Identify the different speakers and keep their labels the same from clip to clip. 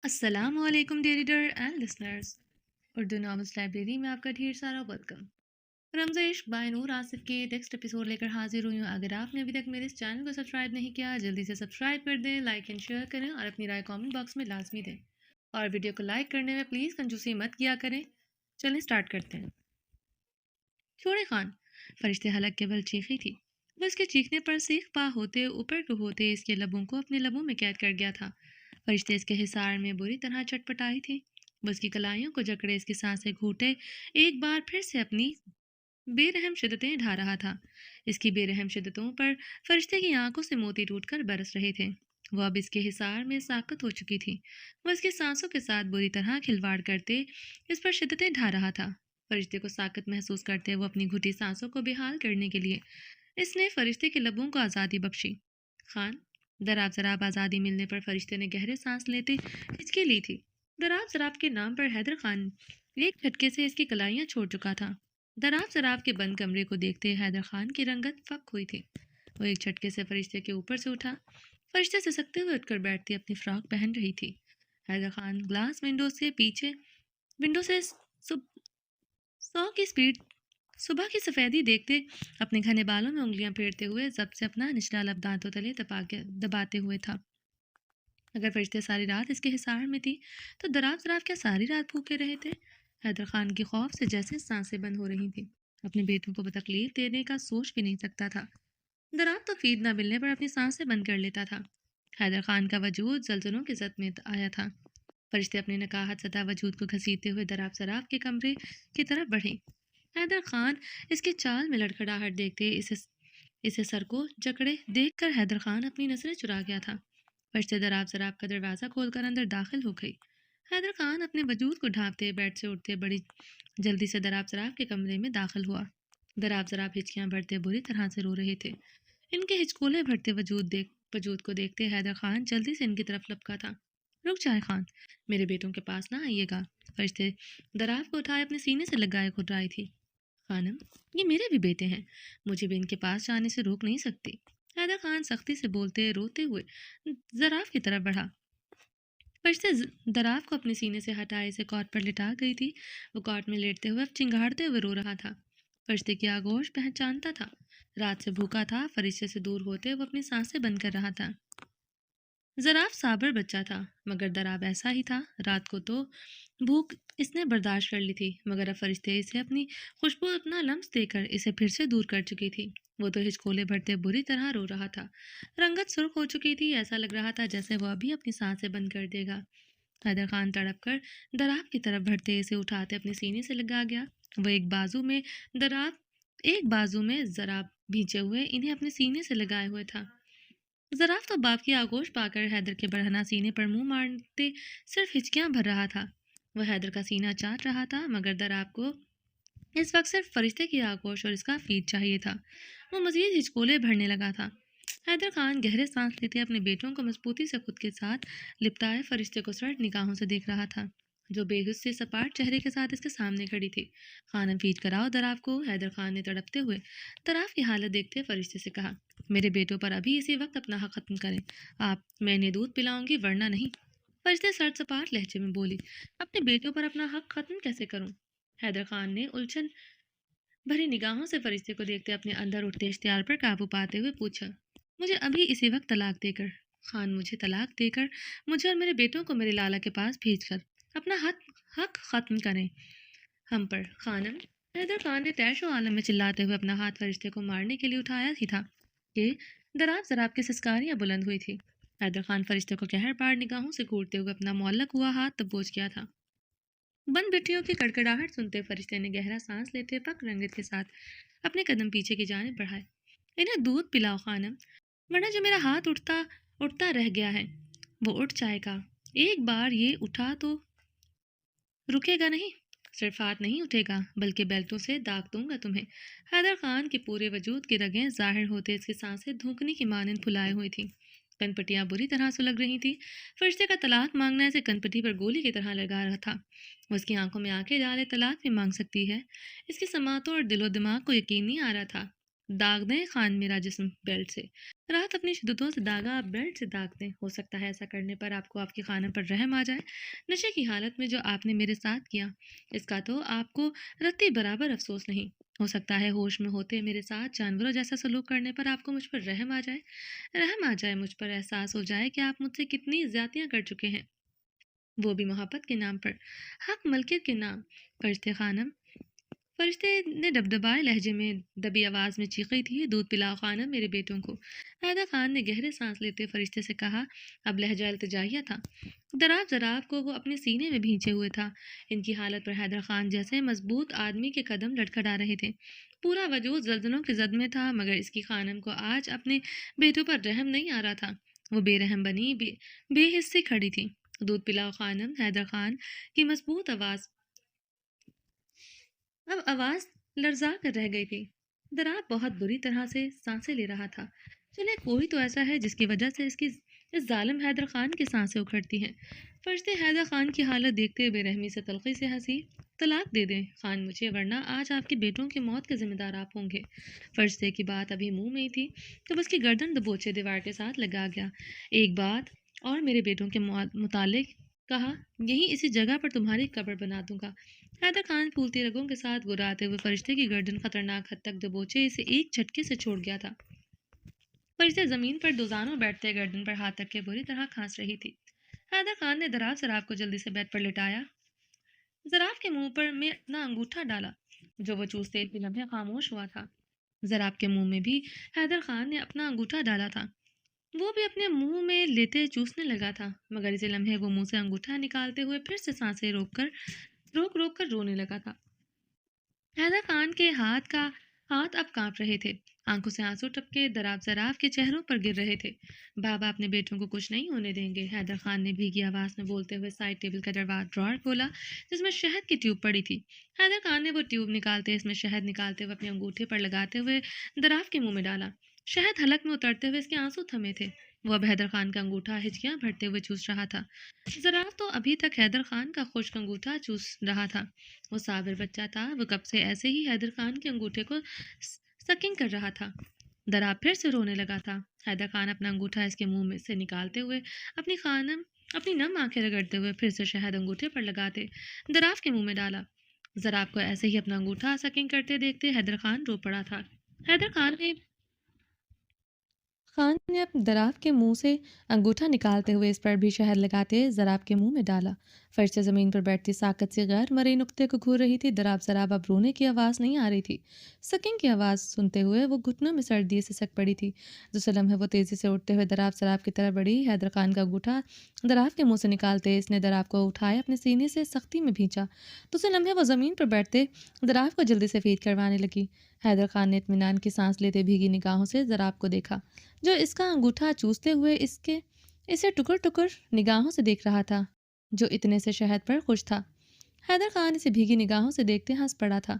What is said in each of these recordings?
Speaker 1: السلام علیکم dear reader and listeners, Urdu novels library میں آپ کا ڈھیر سارا ویلکم۔ رمز عشق بائی نور آصف کے نیکسٹ ایپیسوڈ لے کر حاضر ہوئی ہوں۔ اگر آپ نے ابھی تک میرے اس چینل کو سبسکرائب نہیں کیا، جلدی سے سبسکرائب کر دیں، لائک اینڈ شیئر کریں اور اپنی رائے کامنٹ باکس میں لازمی دیں، اور ویڈیو کو لائک کرنے میں پلیز کنجوسی مت کیا کریں۔ چلیں سٹارٹ کرتے ہیں۔ چھوڑے خان فرشتے حلق کے بل چیخی تھی۔ وہ اس کے چیخنے پر سیخ پا ہوتے اوپر کو ہوتے اس کے لبوں کو اپنے لبوں میں قید کر گیا تھا۔ فرشتے اس کے حصار میں بری طرح چٹپٹائی تھی۔ وہ اس کی کلائیوں کو جکڑے اس کی سانسیں گھوٹے ایک بار پھر سے اپنی بے رحم شدتیں ڈھا رہا تھا۔ اس کی بے رحم شدتوں پر فرشتے کی آنکھوں سے موتی ٹوٹ کر برس رہے تھے۔ وہ اب اس کے حصار میں ساکت ہو چکی تھی۔ وہ اس کی سانسوں کے ساتھ بری طرح کھلواڑ کرتے اس پر شدتیں ڈھا رہا تھا۔ فرشتے کو ساکت محسوس کرتے وہ اپنی گھٹی سانسوں کو بحال کرنے کے لیے اس نے فرشتے کے لبوں کو آزادی بخشی۔ خان دراب زراب آزادی ملنے پر فرشتے نے گہرے سانس لیتے ہچکی لی تھی۔ دراب زراب کے نام پر حیدر خان ایک جھٹکے سے اس کی کلائیاں چھوڑ چکا تھا۔ دراب زراب کے بند کمرے کو دیکھتے حیدر خان کی رنگت فک ہوئی تھی۔ وہ ایک جھٹکے سے فرشتے کے اوپر سے اٹھا۔ فرشتے سے سکتے ہوئے اٹھ کر بیٹھتے اپنی فراک پہن رہی تھی۔ حیدر خان گلاس ونڈو سے سو کی سپیڈ صبح کی سفیدی دیکھتے اپنے گھنے بالوں میں انگلیاں پھیرتے ہوئے ضبط سے اپنا نچلا لب دانتوں تلے دباتے ہوئے تھا۔ اگر فرشتے ساری رات اس کے حصار میں تھی تو دراب زراب کیا ساری رات بھوکے رہے تھے؟ حیدر خان کی خوف سے جیسے سانسیں بند ہو رہی تھیں۔ اپنے بیٹوں کو تکلیف دینے کا سوچ بھی نہیں سکتا تھا۔ دراب تو فیڈ نہ ملنے پر اپنی سانسیں بند کر لیتا تھا۔ حیدر خان کا وجود زلزلوں کی زد میں آیا تھا۔ فرشتے اپنے نکاحت زدہ وجود کو گھسیٹتے ہوئے دراب زراب کے کمرے کی طرف بڑھے۔ حیدر خان اس کی چال میں لڑکھڑاہٹ دیکھتے اسے سر کو جکڑے دیکھ کر حیدر خان اپنی نظریں چرا گیا تھا۔ فرشتے دراب زراب کا دروازہ کھول کر اندر داخل ہو گئی۔ حیدر خان اپنے وجود کو ڈھانپتے بیڈ سے اٹھتے بڑی جلدی سے دراب زراب کے کمرے میں داخل ہوا۔ دراب زراب ہچکیاں بھرتے بری طرح سے رو رہے تھے۔ ان کے ہچکولے بھرتے وجود کو دیکھتے حیدر خان جلدی سے ان کی طرف لپکا تھا۔ رک جائے خان، میرے بیٹوں کے پاس نہ آئیے گا۔ فرشتے دراب کو اٹھائے اپنے سینے سے لگائے گھٹرائی تھی۔ خانم، یہ میرے بھی بیٹے ہیں، مجھے بھی ان کے پاس جانے سے روک نہیں سکتی۔ حیدر خان سختی سے بولتے روتے ہوئے زراف کی طرف بڑھا۔ فرشتے دراف کو اپنے سینے سے ہٹائے اسے کاٹ پر لٹا گئی تھی۔ وہ کاٹ میں لیٹتے ہوئے اب چنگاڑتے ہوئے رو رہا تھا۔ فرشتے کی آغوش پہچانتا تھا۔ رات سے بھوکا تھا۔ فرشتے سے دور ہوتے وہ اپنی سانسیں بند کر رہا تھا۔ زراف صابر بچہ تھا، مگر دراب ایسا ہی تھا۔ رات کو تو بھوک اس نے برداشت کر لی تھی، مگر اب فرشتے اسے اپنی خوشبو اپنا لمس دے کر اسے پھر سے دور کر چکی تھی۔ وہ تو ہچکولے بھرتے بری طرح رو رہا تھا۔ رنگت سرخ ہو چکی تھی، ایسا لگ رہا تھا جیسے وہ ابھی اپنی سانسیں بند کر دے گا۔ حیدر خان تڑپ کر دراب کی طرف بڑھتے اسے اٹھاتے اپنے سینے سے لگا گیا۔ وہ ایک بازو میں زراب بھیجے ہوئے انہیں اپنے سینے سے لگائے ہوئے تھا۔ زراف تو باپ کی آغوش پا کر حیدر کے بڑھنا سینے پر منہ مارتے صرف ہچکیاں بھر رہا تھا۔ وہ حیدر کا سینہ چاٹ رہا تھا، مگر دراب کو اس وقت صرف فرشتے کی آغوش اور اس کا فیڈ چاہیے تھا۔ وہ مزید ہچکولے بھرنے لگا تھا۔ حیدر خان گہرے سانس لیتے اپنے بیٹوں کو مضبوطی سے خود کے ساتھ لپٹائے فرشتے کو سرد نگاہوں سے دیکھ رہا تھا، جو بے حس سے سپاٹ چہرے کے ساتھ اس کے سامنے کھڑی تھی۔ خانم فیڈ کراؤ دراب کو، حیدر خان نے تڑپتے ہوئے دراب کی حالت دیکھتے فرشتے سے کہا۔ میرے بیٹوں پر ابھی اسی وقت اپنا حق ختم کریں۔ میں انہیں دودھ پلاؤں گی ورنہ نہیں۔ فرشتے سرد سپاٹ لہجے میں بولی۔ اپنے بیٹوں پر اپنا حق ختم کیسے کروں؟ حیدر خان نے الجھن بھری نگاہوں سے فرشتے کو دیکھتے اپنے اندر اٹھتے اشتعال پر قابو پاتے ہوئے پوچھا۔ مجھے ابھی اسی وقت طلاق دے کر، خان مجھے طلاق دے کر مجھے اور میرے بیٹوں کو میرے لالا کے پاس بھیج کر اپنا حق ختم کریں ہم پر۔ خانم، حیدر خان نے تیش و عالم میں چلاتے ہوئے اپنا ہاتھ فرشتے کو مارنے کے لیے اٹھایا ہی تھا کہ دراب زراب کی سسکاریاں بلند ہوئی تھی۔ حیدر خان فرشتے کو قہر بار نگاہوں سے گھورتے ہوئے اپنا معلق ہوا ہاتھ دبوچ گیا تھا۔ بند بٹیوں کی کڑکڑاہٹ سنتے فرشتے نے گہرا سانس لیتے پک رنگت کے ساتھ اپنے قدم پیچھے کی جانب بڑھائے۔ انہیں دودھ پلاؤ خانم، ورنہ جو میرا ہاتھ اٹھتا رہ گیا ہے وہ اٹھ جائے گا۔ ایک بار یہ اٹھا تو رکے گا نہیں۔ صرف ہاتھ نہیں اٹھے گا بلکہ بیلٹوں سے داغ دوں گا تمہیں۔ حیدر خان کے پورے وجود کی رگیں ظاہر ہوتے اس کی سانسیں دھوکنی کی مانند پھلائے ہوئی تھیں۔ کن پٹیاں بری طرح سلگ رہی تھیں۔ فرشتے کا طلاق مانگنا اسے کن پٹی پر گولی کی طرح لگا رہا تھا۔ وہ اس کی آنکھوں میں آنکھیں ڈالے طلاق بھی مانگ سکتی ہے، اس کی سماعتوں اور دل و دماغ کو یقین نہیں آ رہا تھا۔ داغ دیں خان میرا جسم بیلٹ سے، رات اپنی شدتوں سے داغا بیلٹ سے داغ دیں، ہو سکتا ہے ایسا کرنے پر آپ کو آپ کی خانم پر رحم آ جائے۔ نشے کی حالت میں جو آپ نے میرے ساتھ کیا، اس کا تو آپ کو رتی برابر افسوس نہیں۔ ہو سکتا ہے ہوش میں ہوتے میرے ساتھ جانوروں جیسا سلوک کرنے پر آپ کو مجھ پر رحم آ جائے، مجھ پر احساس ہو جائے کہ آپ مجھ سے کتنی زیادتیاں کر چکے ہیں، وہ بھی محبت کے نام پر، حق ملکیت کے نام۔ فرشتے خانم، فرشتے نے دبدبائے لہجے میں دبی آواز میں چیخی تھی، دودھ پلاؤ خانم میرے بیٹوں کو۔ حیدر خان نے گہرے سانس لیتے فرشتے سے کہا، اب لہجہ التجائیہ تھا، دراب ذراب کو وہ اپنے سینے میں بھینچے ہوئے تھا۔ ان کی حالت پر حیدر خان جیسے مضبوط آدمی کے قدم لڑکھڑا رہے تھے، پورا وجود زلزلوں کے زد میں تھا، مگر اس کی خانم کو آج اپنے بیٹوں پر رحم نہیں آ رہا تھا۔ وہ بے رحم بنی بے حصی کھڑی تھی۔ دودھ پلاؤ خانم، حیدر خان کی مضبوط آواز اب آواز لرزا کر رہ گئی تھی۔ دراب بہت بری طرح سے سانسیں لے رہا تھا۔ چلے کوئی تو ایسا ہے جس کی وجہ سے اس ظالم حیدر خان کی سانسیں اکھڑتی ہیں۔ فرشتے حیدر خان کی حالت دیکھتے بے رحمی سے تلخی سے ہنسی۔ طلاق دے دیں خان مجھے، ورنہ آج آپ کے بیٹوں کی موت کے ذمہ دار آپ ہوں گے۔ فرشتے کی بات ابھی منہ میں ہی تھی تب اس کی گردن دبوچے دیوار کے ساتھ لگا گیا۔ ایک بات اور میرے بیٹوں کے متعلق کہا، یہیں اسی جگہ پر تمہاری قبر بنا دوں گا۔ حیدر خان پھولتی رگوں کے ساتھ گراتے ہوئے فرشتے کی گردن خطرناک حد تک دبوچے اسے ایک جھٹکے سے چھوڑ گیا تھا۔ فرشتے زمین پر دوزانوں بیٹھتے گردن پر ہاتھ رکھ کے بری طرح کھانس رہی تھی۔ حیدر خان نے دراز زراب کو جلدی سے بیڈ پر لٹایا، زراب کے منہ پر میں اپنا انگوٹھا ڈالا جو وہ چوستے ایک لمحے خاموش ہوا تھا۔ زراب کے منہ میں بھی حیدر خان نے اپنا انگوٹھا ڈالا تھا، وہ بھی اپنے منہ میں لیتے چوسنے لگا تھا، مگر اسی لمحے وہ منہ سے انگوٹھا نکالتے ہوئے پھر سے سانسیں روک روک کر رونے لگا تھا۔ حیدر خان کے ہاتھ اب کانپ رہے تھے، آنکھوں سے آنسو ٹپکے دراب زراب کے چہروں پر گر رہے تھے۔ بابا اپنے بیٹوں کو کچھ نہیں ہونے دیں گے، حیدر خان نے بھیگی آواز میں بولتے ہوئے سائڈ ٹیبل کا ڈراور کھولا جس میں شہد کی ٹیوب پڑی تھی۔ حیدر خان نے وہ ٹیوب نکالتے اس میں شہد نکالتے ہوئے اپنے انگوٹھے پر لگاتے ہوئے دراب کے منہ میں ڈالا۔ شہد حلق میں اترتے ہوئے اس کے آنسو تھمے تھے، وہ اب حیدر خان کا انگوٹھا ہچکیاں بھرتے ہوئے چوس رہا تھا۔ زراب تو ابھی تک حیدر خان کا خشک انگوٹھا چوس رہا تھا، وہ صابر بچہ تھا، وہ کب سے ایسے ہی حیدر خان کے انگوٹھے کو سکنگ کر رہا تھا۔ دراب پھر سے رونے لگا تھا۔ حیدر خان اپنا انگوٹھا اس کے منہ میں سے نکالتے ہوئے اپنی نم آنکھیں رگڑتے ہوئے پھر سے شہد انگوٹھے پر لگاتے دراب کے منہ میں ڈالا۔ زراب کو ایسے ہی اپنا انگوٹھا سکنگ کرتے دیکھتے حیدر خان رو پڑا تھا۔ حیدر خان نے دراب کے منہ سے انگوٹھا نکالتے ہوئے اس پر بھی شہد لگاتے زراب کے منہ میں ڈالا۔ فرشتے زمین پر بیٹھتی ساکت سی غیر مرئی نقطے کو گھور رہی تھی۔ دراب زراب اب رونے کی آواز نہیں آ رہی تھی، سکنگ کی آواز سنتے ہوئے وہ گھٹنوں میں سردی سے سک پڑی تھی۔ دوسرے لمحے وہ تیزی سے اٹھتے ہوئے دراب زراب کی طرف بڑھی۔ حیدر خان کا انگوٹھا دراب کے منہ سے نکالتے اس نے دراب کو اٹھائے اپنے سینے سے سختی میں بھینچا۔ دوسرے لمحے وہ زمین پر بیٹھتے دراب کو جلدی سے فیڈ کروانے لگی۔ حیدر خان نے اطمینان کی سانس لیتے بھیگی نگاہوں سے زراب کو دیکھا جو اس کا انگوٹھا چوستے ہوئے اسے ٹکر ٹکر نگاہوں سے دیکھ رہا تھا، جو اتنے سے شہد پر خوش تھا۔ حیدر خان اسے بھیگی نگاہوں سے دیکھتے ہنس پڑا تھا،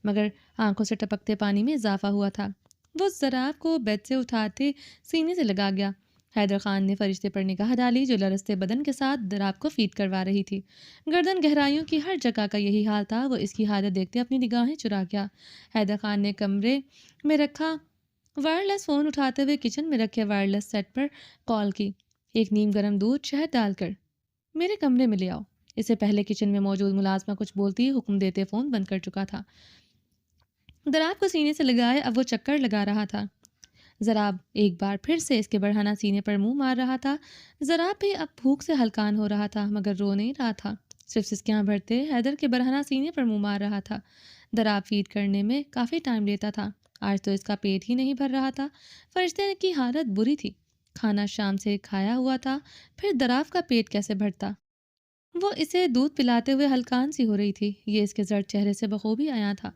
Speaker 1: مگر آنکھوں سے ٹپکتے پانی میں اضافہ ہوا تھا۔ وہ زراب کو بیڈ سے اٹھاتے سینے سے لگا گیا۔ حیدر خان نے فرشتے پر نگاہ ڈالی جو لرزتے بدن کے ساتھ دراب کو فیڈ کروا رہی تھی۔ گردن گہرائیوں کی ہر جگہ کا یہی حال تھا۔ وہ اس کی حالت دیکھتے اپنی نگاہیں چرا گیا۔ حیدر خان نے کمرے میں رکھا وائرلیس فون اٹھاتے ہوئے کچن میں رکھے وائرلیس سیٹ پر کال کی، ایک نیم گرم دودھ شہد ڈال کر میرے کمرے میں لے آؤ۔ اس سے پہلے کچن میں موجود ملازمہ کچھ بولتی حکم دیتے فون بند کر چکا تھا۔ دراب کو سینے سے لگائے اب وہ چکر لگا رہا تھا۔ زراب ایک بار پھر سے اس کے بڑھانا سینے پر منہ مار رہا تھا۔ زراب بھی اب بھوک سے ہلکان ہو رہا تھا، مگر رو نہیں رہا تھا، صرف سسکیاں بھرتے حیدر کے برہنہ سینے پر منہ مار رہا تھا۔ دراب فیڈ کرنے میں کافی ٹائم لیتا تھا، آج تو اس کا پیٹ ہی نہیں بھر رہا تھا۔ فرشتے کی حالت بری تھی، کھانا شام سے کھایا ہوا تھا، پھر دراب کا پیٹ کیسے بھرتا؟ وہ اسے دودھ پلاتے ہوئے ہلکان سی ہو رہی تھی، یہ اس کے زرد چہرے سے بخوبی آیا تھا۔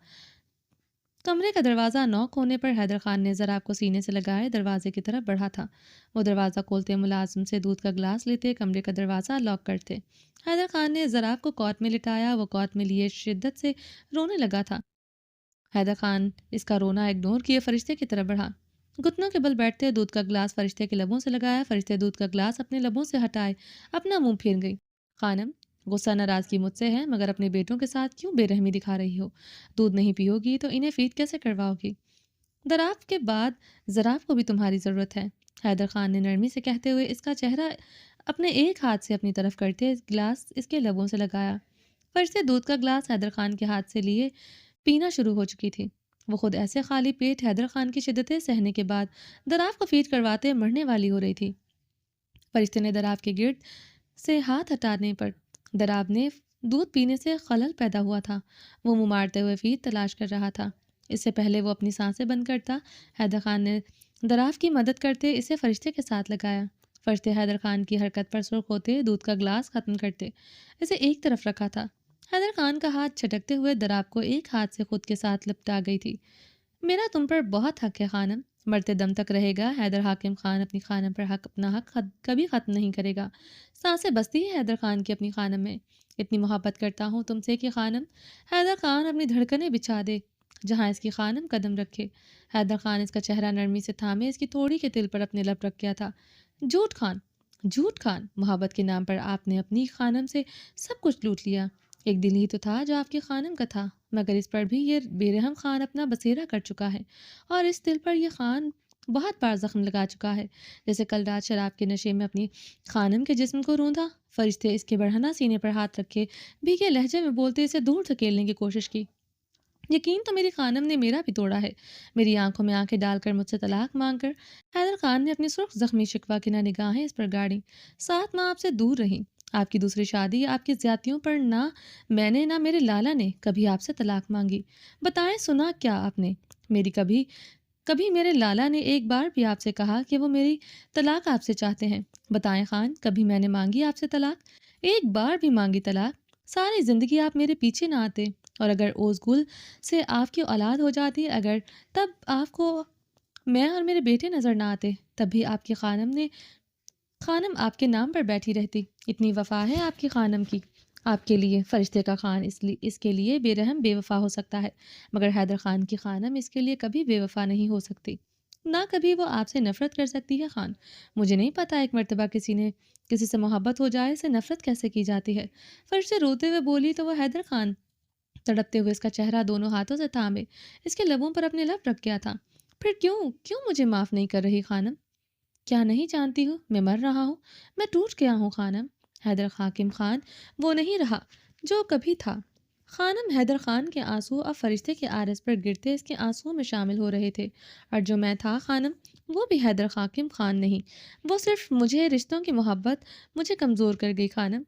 Speaker 1: کمرے کا دروازہ نوک ہونے پر حیدر خان نے زراب کو سینے سے لگائے دروازے کی طرف بڑھا تھا۔ وہ دروازہ کھولتے ملازم سے دودھ کا گلاس لیتے کمرے کا دروازہ لاک کرتے۔ حیدر خان نے زراب کو کوٹ میں لٹایا، وہ کوٹ میں لیے شدت سے رونے لگا تھا۔ حیدر خان اس کا رونا اگنور کیے فرشتے کی طرف بڑھا، گھٹنوں کے بل بیٹھتے دودھ کا گلاس فرشتے کے لبوں سے لگایا۔ فرشتے دودھ کا گلاس اپنے لبوں سے ہٹائے اپنا منہ پھیر گئی۔ خانم، غصہ ناراضگی مجھ سے ہے، مگر اپنے بیٹوں کے ساتھ کیوں بے رحمی دکھا رہی ہو؟ دودھ نہیں پیو گی تو انہیں فیڈ کیسے کرواؤ گی؟ دراف کے بعد زراف کو بھی تمہاری ضرورت ہے، حیدر خان نے نرمی سے کہتے ہوئے اس کا چہرہ اپنے ایک ہاتھ سے اپنی طرف کرتے گلاس اس کے لبوں سے لگایا۔ فرشتے دودھ کا گلاس حیدر خان کے ہاتھ سے لیے پینا شروع ہو چکی تھی۔ وہ خود ایسے خالی پیٹ حیدر خان کی شدتیں سہنے کے بعد دراف کو فیڈ کرواتے مرنے والی ہو رہی تھی۔ فرشتے نے دراف کے گرد سے ہاتھ ہٹانے پر دراف نے دودھ پینے سے خلل پیدا ہوا تھا۔ وہ منہ مارتے ہوئے فیڈ تلاش کر رہا تھا۔ اس سے پہلے وہ اپنی سانسیں بند کرتا، حیدر خان نے دراف کی مدد کرتے اسے فرشتے کے ساتھ لگایا۔ فرشتے حیدر خان کی حرکت پر سرخ ہوتے دودھ کا گلاس ختم کرتے اسے ایک طرف رکھا تھا۔ حیدر خان کا ہاتھ چھٹکتے ہوئے دراف کو ایک ہاتھ سے خود کے ساتھ لپٹا گئی تھی۔ میرا تم پر بہت حق ہے خانم، مرتے دم تک رہے گا۔ حیدر حاکم خان اپنی خانم پر اپنا حق کبھی ختم نہیں کرے گا۔ سانسیں بستی ہے حیدر خان کی اپنی خانم میں۔ اتنی محبت کرتا ہوں تم سے کہ خانم، حیدر خان اپنی دھڑکنیں بچھا دے جہاں اس کی خانم قدم رکھے۔ حیدر خان اس کا چہرہ نرمی سے تھامے اس کی تھوڑی کے دل پر اپنے لب رکھ گیا تھا۔ جھوٹ خان، جھوٹ خان، محبت کے نام پر آپ نے اپنی خانم سے سب کچھ لوٹ لیا۔ ایک دل ہی تو تھا جو آپ کی خانم کا تھا، مگر اس پر بھی یہ بے رحم خان اپنا بسیرا کر چکا ہے، اور اس دل پر یہ خان بہت بار زخم لگا چکا ہے، جیسے کل رات شراب کے نشے میں اپنی خانم کے جسم کو روندا۔ فرشتے اس کے بڑھنا سینے پر ہاتھ رکھے بھیگے لہجے میں بولتے اسے دور دھکیلنے کی کوشش کی۔ یقین تو میری خانم نے میرا بھی توڑا ہے، میری آنکھوں میں آنکھیں ڈال کر مجھ سے طلاق مانگ کر۔ حیدر خان نے اپنی سرخ زخمی شکوہ کی نگاہیں اس پر گاڑی۔ 7 ماہ آپ سے دور رہی، آپ کی دوسری شادی، آپ کی زیادتیوں پر نہ میں نے نہ میرے لالا نے کبھی آپ سے طلاق مانگی۔ بتائیں سنا کیا آپ نے میری کبھی میرے لالا نے ایک بار بھی آپ سے کہا کہ وہ میری طلاق آپ سے چاہتے ہیں؟ بتائیں خان، کبھی میں نے مانگی آپ سے طلاق؟ ایک بار بھی مانگی طلاق؟ ساری زندگی آپ میرے پیچھے نہ آتے، اور اگر اوزگل سے آپ کی اولاد ہو جاتی، اگر تب آپ کو میں اور میرے بیٹے نظر نہ آتے، تب بھی آپ کی خانم آپ کے نام پر بیٹھی رہتی۔ اتنی وفا ہے آپ کی خانم کی آپ کے لیے۔ فرشتے کا خان اس کے لیے بے رحم بے وفا ہو سکتا ہے، مگر حیدر خان کی خانم اس کے لیے کبھی بے وفا نہیں ہو سکتی، نہ کبھی وہ آپ سے نفرت کر سکتی ہے خان۔ مجھے نہیں پتا ایک مرتبہ کسی سے محبت ہو جائے اسے نفرت کیسے کی جاتی ہے۔ فرشتے روتے ہوئے بولی تو وہ حیدر خان تڑپتے ہوئے اس کا چہرہ دونوں ہاتھوں سے تھامے اس کے لبوں پر اپنے لب رکھ گیا تھا۔ پھر کیوں مجھے معاف نہیں کر رہی خانم؟ کیا نہیں جانتی ہوں میں مر رہا ہوں، میں ٹوٹ گیا ہوں خانم۔ حیدر حاکم خان وہ نہیں رہا جو کبھی تھا۔ خانم، حیدر خان کے آنسو اب فرشتے کے عارض پر گرتے اس کے آنسوؤں میں شامل ہو رہے تھے، اور جو میں تھا خانم، وہ بھی حیدر حاکم خان نہیں، وہ صرف مجھے رشتوں کی محبت مجھے کمزور کر گئی خانم،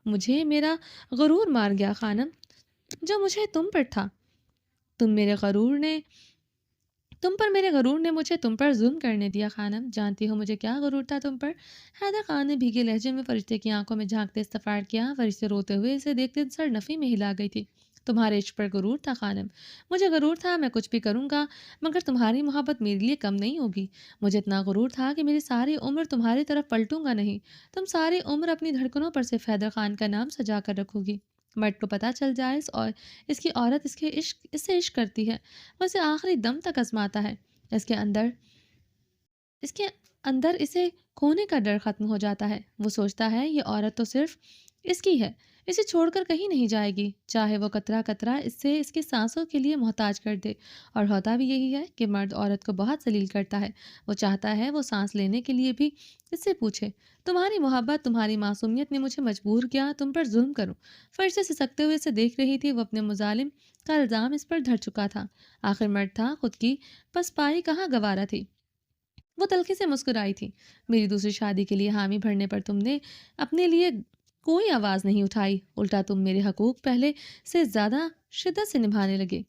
Speaker 1: مجھے میرا غرور مار گیا خانم، جو مجھے تم پر تھا۔ میرے غرور نے مجھے تم پر ظلم کرنے دیا خانم، جانتی ہو مجھے کیا غرور تھا تم پر؟ حیدر خان نے بھیگے لہجے میں فرشتے کی آنکھوں میں جھانکتے استفار کیا۔ فرشتے روتے ہوئے اسے دیکھتے سر نفی میں ہلا گئی تھی۔ تمہارے عشق پر غرور تھا خانم، مجھے غرور تھا میں کچھ بھی کروں گا مگر تمہاری محبت میرے لیے کم نہیں ہوگی۔ مجھے اتنا غرور تھا کہ میری ساری عمر تمہاری طرف پلٹوں گا نہیں، تم ساری عمر اپنی دھڑکنوں پر صرف حیدر خان کا نام سجا کر رکھو گی۔ مرد کو پتہ چل جائے اس کی عورت اس سے عشق کرتی ہے، وہ اسے آخری دم تک آزماتا ہے، اس کے اندر اسے کھونے کا ڈر ختم ہو جاتا ہے۔ وہ سوچتا ہے یہ عورت تو صرف اس کی ہے، اسے چھوڑ کر کہیں نہیں جائے گی، چاہے وہ قطرہ قطرہ اس کی سانسوں کے لیے محتاج کر دے۔ اور ہوتا بھی یہی ہے کہ مرد عورت کو بہت ذلیل کرتا ہے، وہ چاہتا ہے وہ سانس لینے کے لیے بھی اس سے پوچھے۔ تمہاری محبت، تمہاری معصومیت نے مجھے مجبور کیا تم پر ظلم کروں۔ فرشتے سسکتے ہوئے اسے دیکھ رہی تھی، وہ اپنے مظالم کا الزام اس پر دھر چکا تھا، آخر مرد تھا، خود کی پسپائی کہاں گوارا تھی۔ وہ تلخی سے مسکرائی تھی۔ میری دوسری شادی کے لیے حامی بھرنے پر تم نے اپنے لیے کوئی آواز نہیں اٹھائی، الٹا تم میرے حقوق پہلے سے زیادہ شدت سے نبھانے لگے۔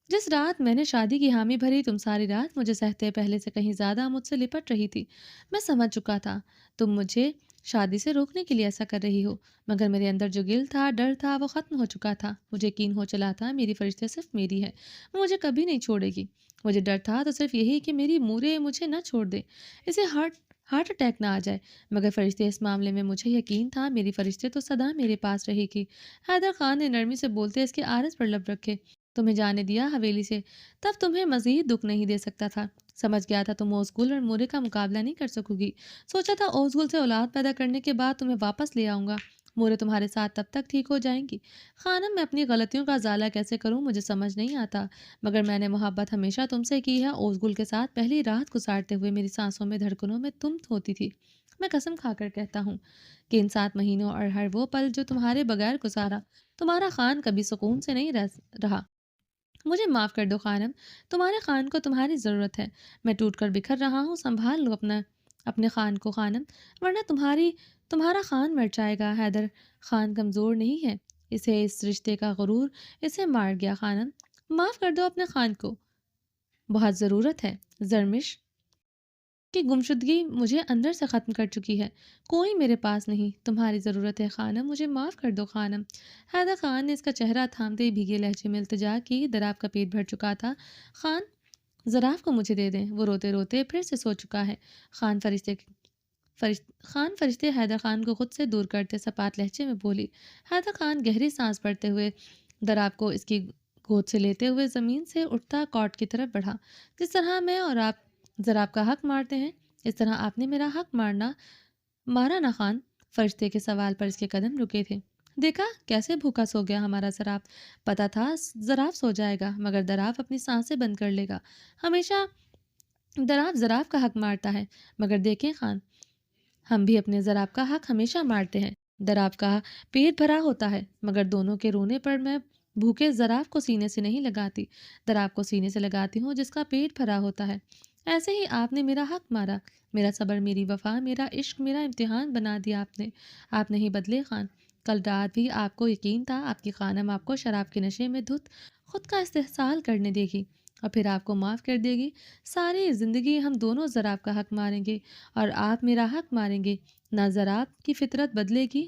Speaker 1: جس رات میں نے شادی کی حامی بھری، تم ساری رات مجھے سہتے پہلے سے کہیں زیادہ مجھ سے لپٹ رہی تھی۔ میں سمجھ چکا تھا تم مجھے شادی سے روکنے کے لیے ایسا کر رہی ہو، مگر میرے اندر جو گل تھا، ڈر تھا، وہ ختم ہو چکا تھا۔ مجھے یقین ہو چلا تھا میری فرشتے صرف میری ہے، وہ مجھے کبھی نہیں چھوڑے گی۔ مجھے ڈر تھا تو صرف یہی کہ میری مورے مجھے نہ چھوڑ دے، اسے ہارٹ اٹیک نہ آ جائے، مگر فرشتے اس معاملے میں مجھے یقین تھا میری فرشتے تو سدا میرے پاس رہے گی۔ حیدر خان نے نرمی سے بولتے اس کے عارض پر لب رکھے۔ تمہیں جانے دیا حویلی سے، تب تمہیں مزید دکھ نہیں دے سکتا تھا، سمجھ گیا تھا تم اوزگل اور مورے کا مقابلہ نہیں کر سکو گی، سوچا تھا اوزگل سے اولاد پیدا کرنے کے بعد تمہیں واپس لے آؤں گا مورے تمہارے ساتھ تب تک ٹھیک ہو جائیں گی۔ خانم، میں اپنی غلطیوں کا ازالہ کیسے کروں مجھے سمجھ نہیں آتا، مگر میں نے محبت ہمیشہ تم سے کی ہے۔ اوزگل کے ساتھ پہلی رات گزارتے ہوئے میری سانسوں میں دھڑکنوں میں تم ہوتی تھی۔ میں قسم کھا کر کہتا ہوں کہ ان 7 مہینوں اور ہر وہ پل جو تمہارے بغیر گزارا، تمہارا خان کبھی سکون سے نہیں رہا۔ مجھے معاف کر دو خانم، تمہارے خان کو تمہاری ضرورت ہے۔ میں ٹوٹ کر بکھر رہا ہوں، سنبھال لو اپنے خان کو خانم، ورنہ تمہارا خان مر جائے گا۔ حیدر خان کمزور نہیں ہے، اسے اس رشتے کا غرور اسے مار گیا خانم، معاف کر دو اپنے خان کو، بہت ضرورت ہے۔ زرمش کی گمشدگی مجھے اندر سے ختم کر چکی ہے، کوئی میرے پاس نہیں، تمہاری ضرورت ہے خانم، مجھے معاف کر دو خانم۔ حیدر خان نے اس کا چہرہ تھامتے ہی بھیگے لہجے میں التجا کی۔ دراف کا پیٹ بھر چکا تھا۔ خان، زراف کو مجھے دے دیں، وہ روتے روتے پھر سے سو چکا ہے۔ خان فرشتے حیدر خان کو خود سے دور کرتے سپات لہجے میں بولی۔ حیدر خان گہری سانس پڑتے ہوئے دراف کو اس کی گود سے لیتے ہوئے زمین سے اٹھتا کاٹ کی طرف بڑھا۔ جس طرح میں اور آپ زراف کا حق مارتے ہیں، اس طرح آپ نے میرا حق مارا نہ خان؟ فرشتے کے سوال پر اس کے قدم رکے تھے۔ دیکھا کیسے بھوکا سو گیا ہمارا زراف، پتا تھا زراف سو جائے گا مگر دراف اپنی سانسیں بند کر لے گا۔ ہمیشہ دراف زراف کا حق مارتا ہے، مگر دیکھیں خان، ہم بھی اپنے زراف کا حق ہمیشہ مارتے ہیں۔ دراف کا پیٹ بھرا ہوتا ہے، مگر دونوں کے رونے پر میں بھوکے زراف کو سینے سے نہیں لگاتی، دراف کو سینے سے لگاتی ہوں جس کا پیٹ بھرا ہوتا ہے۔ ایسے ہی آپ نے میرا حق مارا، میرا صبر، میری وفا، میرا عشق میرا امتحان بنا دیا آپ نہیں بدلے خان۔ کل رات بھی آپ کو یقین تھا آپ کی خانم آپ کو شراب کے نشے میں دھت خود کا استحصال کرنے دے گی اور پھر آپ کو معاف کر دے گی۔ ساری زندگی ہم دونوں زراف کا حق ماریں گے اور آپ میرا حق ماریں گے، نہ زراف کی فطرت بدلے گی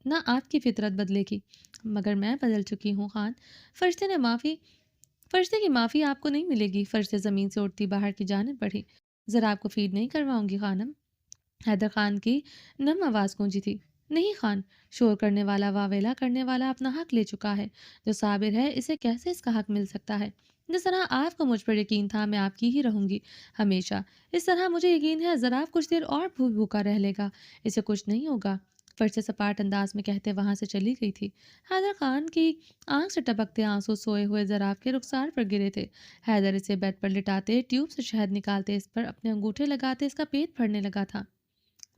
Speaker 1: نہ آپ کی فطرت بدلے گی، مگر میں بدل چکی ہوں خان۔ فرشتے کی معافی آپ کو نہیں ملے گی۔ فرشتے زمین سے اٹھتی باہر کی جانب بڑھی۔ ذرا آپ کو فیڈ نہیں کرواؤں گی خانم؟ حیدر خان کی نم آواز گونجی تھی۔ نہیں خان، شور کرنے والا واویلا کرنے والا اپنا حق لے چکا ہے، جو صابر ہے اسے کیسے اس کا حق مل سکتا ہے؟ جس طرح آپ کو مجھ پر یقین تھا میں آپ کی ہی رہوں گی ہمیشہ، اس طرح مجھے یقین ہے ذرا کچھ دیر اور بھوکا رہ لے گا، اسے کچھ نہیں ہوگا۔ فرشتے سپاٹ انداز میں کہتے وہاں سے چلی گئی تھی۔ حیدر خان کی آنکھ سے ٹپکتے آنسو سوئے ہوئے زراف کے رخسار پر گرے تھے۔ حیدر اسے بیڈ پر لٹاتے، ٹیوب سے شہد نکالتے، اس پر اپنے انگوٹھے لگاتے اس کا پیٹ بھرنے لگا تھا۔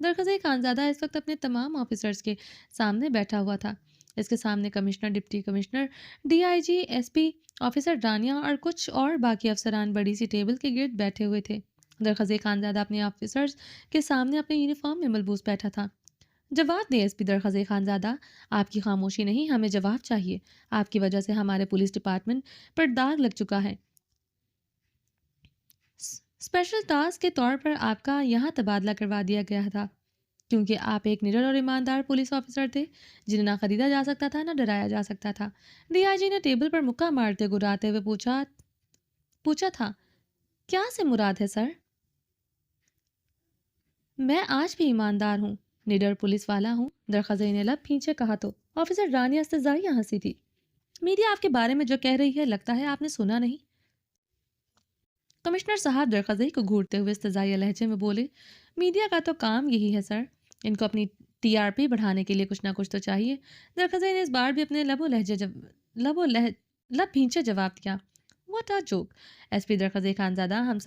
Speaker 1: درخزئی خانزادہ اس وقت اپنے تمام آفیسرز کے سامنے بیٹھا ہوا تھا۔ اس کے سامنے commissioner, deputy commissioner, D I G, S P, officer Rania اور کچھ اور باقی افسران بڑی سی ٹیبل کے گرد بیٹھے ہوئے تھے۔ درخزئی خانزادہ اپنے آفیسرز کے سامنے اپنے یونیفارم میں ملبوس بیٹھا تھا۔ جواب دیں ایس پی درخزئی خانزادہ، آپ کی خاموشی نہیں، ہمیں جواب چاہیے۔ آپ کی وجہ سے ہمارے پولیس ڈپارٹمنٹ پر داغ لگ چکا ہے۔ اسپیشل ٹاسک کے طور پر آپ کا یہاں تبادلہ کروا دیا گیا تھا کیونکہ آپ ایک نڈر اور ایماندار پولیس آفیسر تھے جنہیں نہ خریدا جا سکتا تھا نہ ڈرایا جا سکتا تھا۔ ڈی آئی جی نے ٹیبل پر مکہ مارتے گراتے ہوئے پوچھا تھا، کیا سے مراد ہے سر؟ میں آج بھی ایماندار ہوں، نڈر پولیس والا ہوں، درخزئی نے لب کھینچے کہا تو آفیسر رانیہ استہزائیہ ہنسی تھی۔ میڈیا آپ کے بارے میں جو کہہ رہی ہے لگتا ہے آپ نے سنا نہیں۔ کمشنر صاحب درخزئی کو گھورتے ہوئے استہزائیہ لہجے میں بولے، میڈیا کا تو کام یہی ہے سر، ان کو اپنی ٹی آر پی بڑھانے کے لیے کچھ نہ کچھ تو چاہیے۔ درخزئی نے اس بار بھی اپنے لب بھینچے جواب دیا، what a joke S P Darakhzai Khanzada, ہم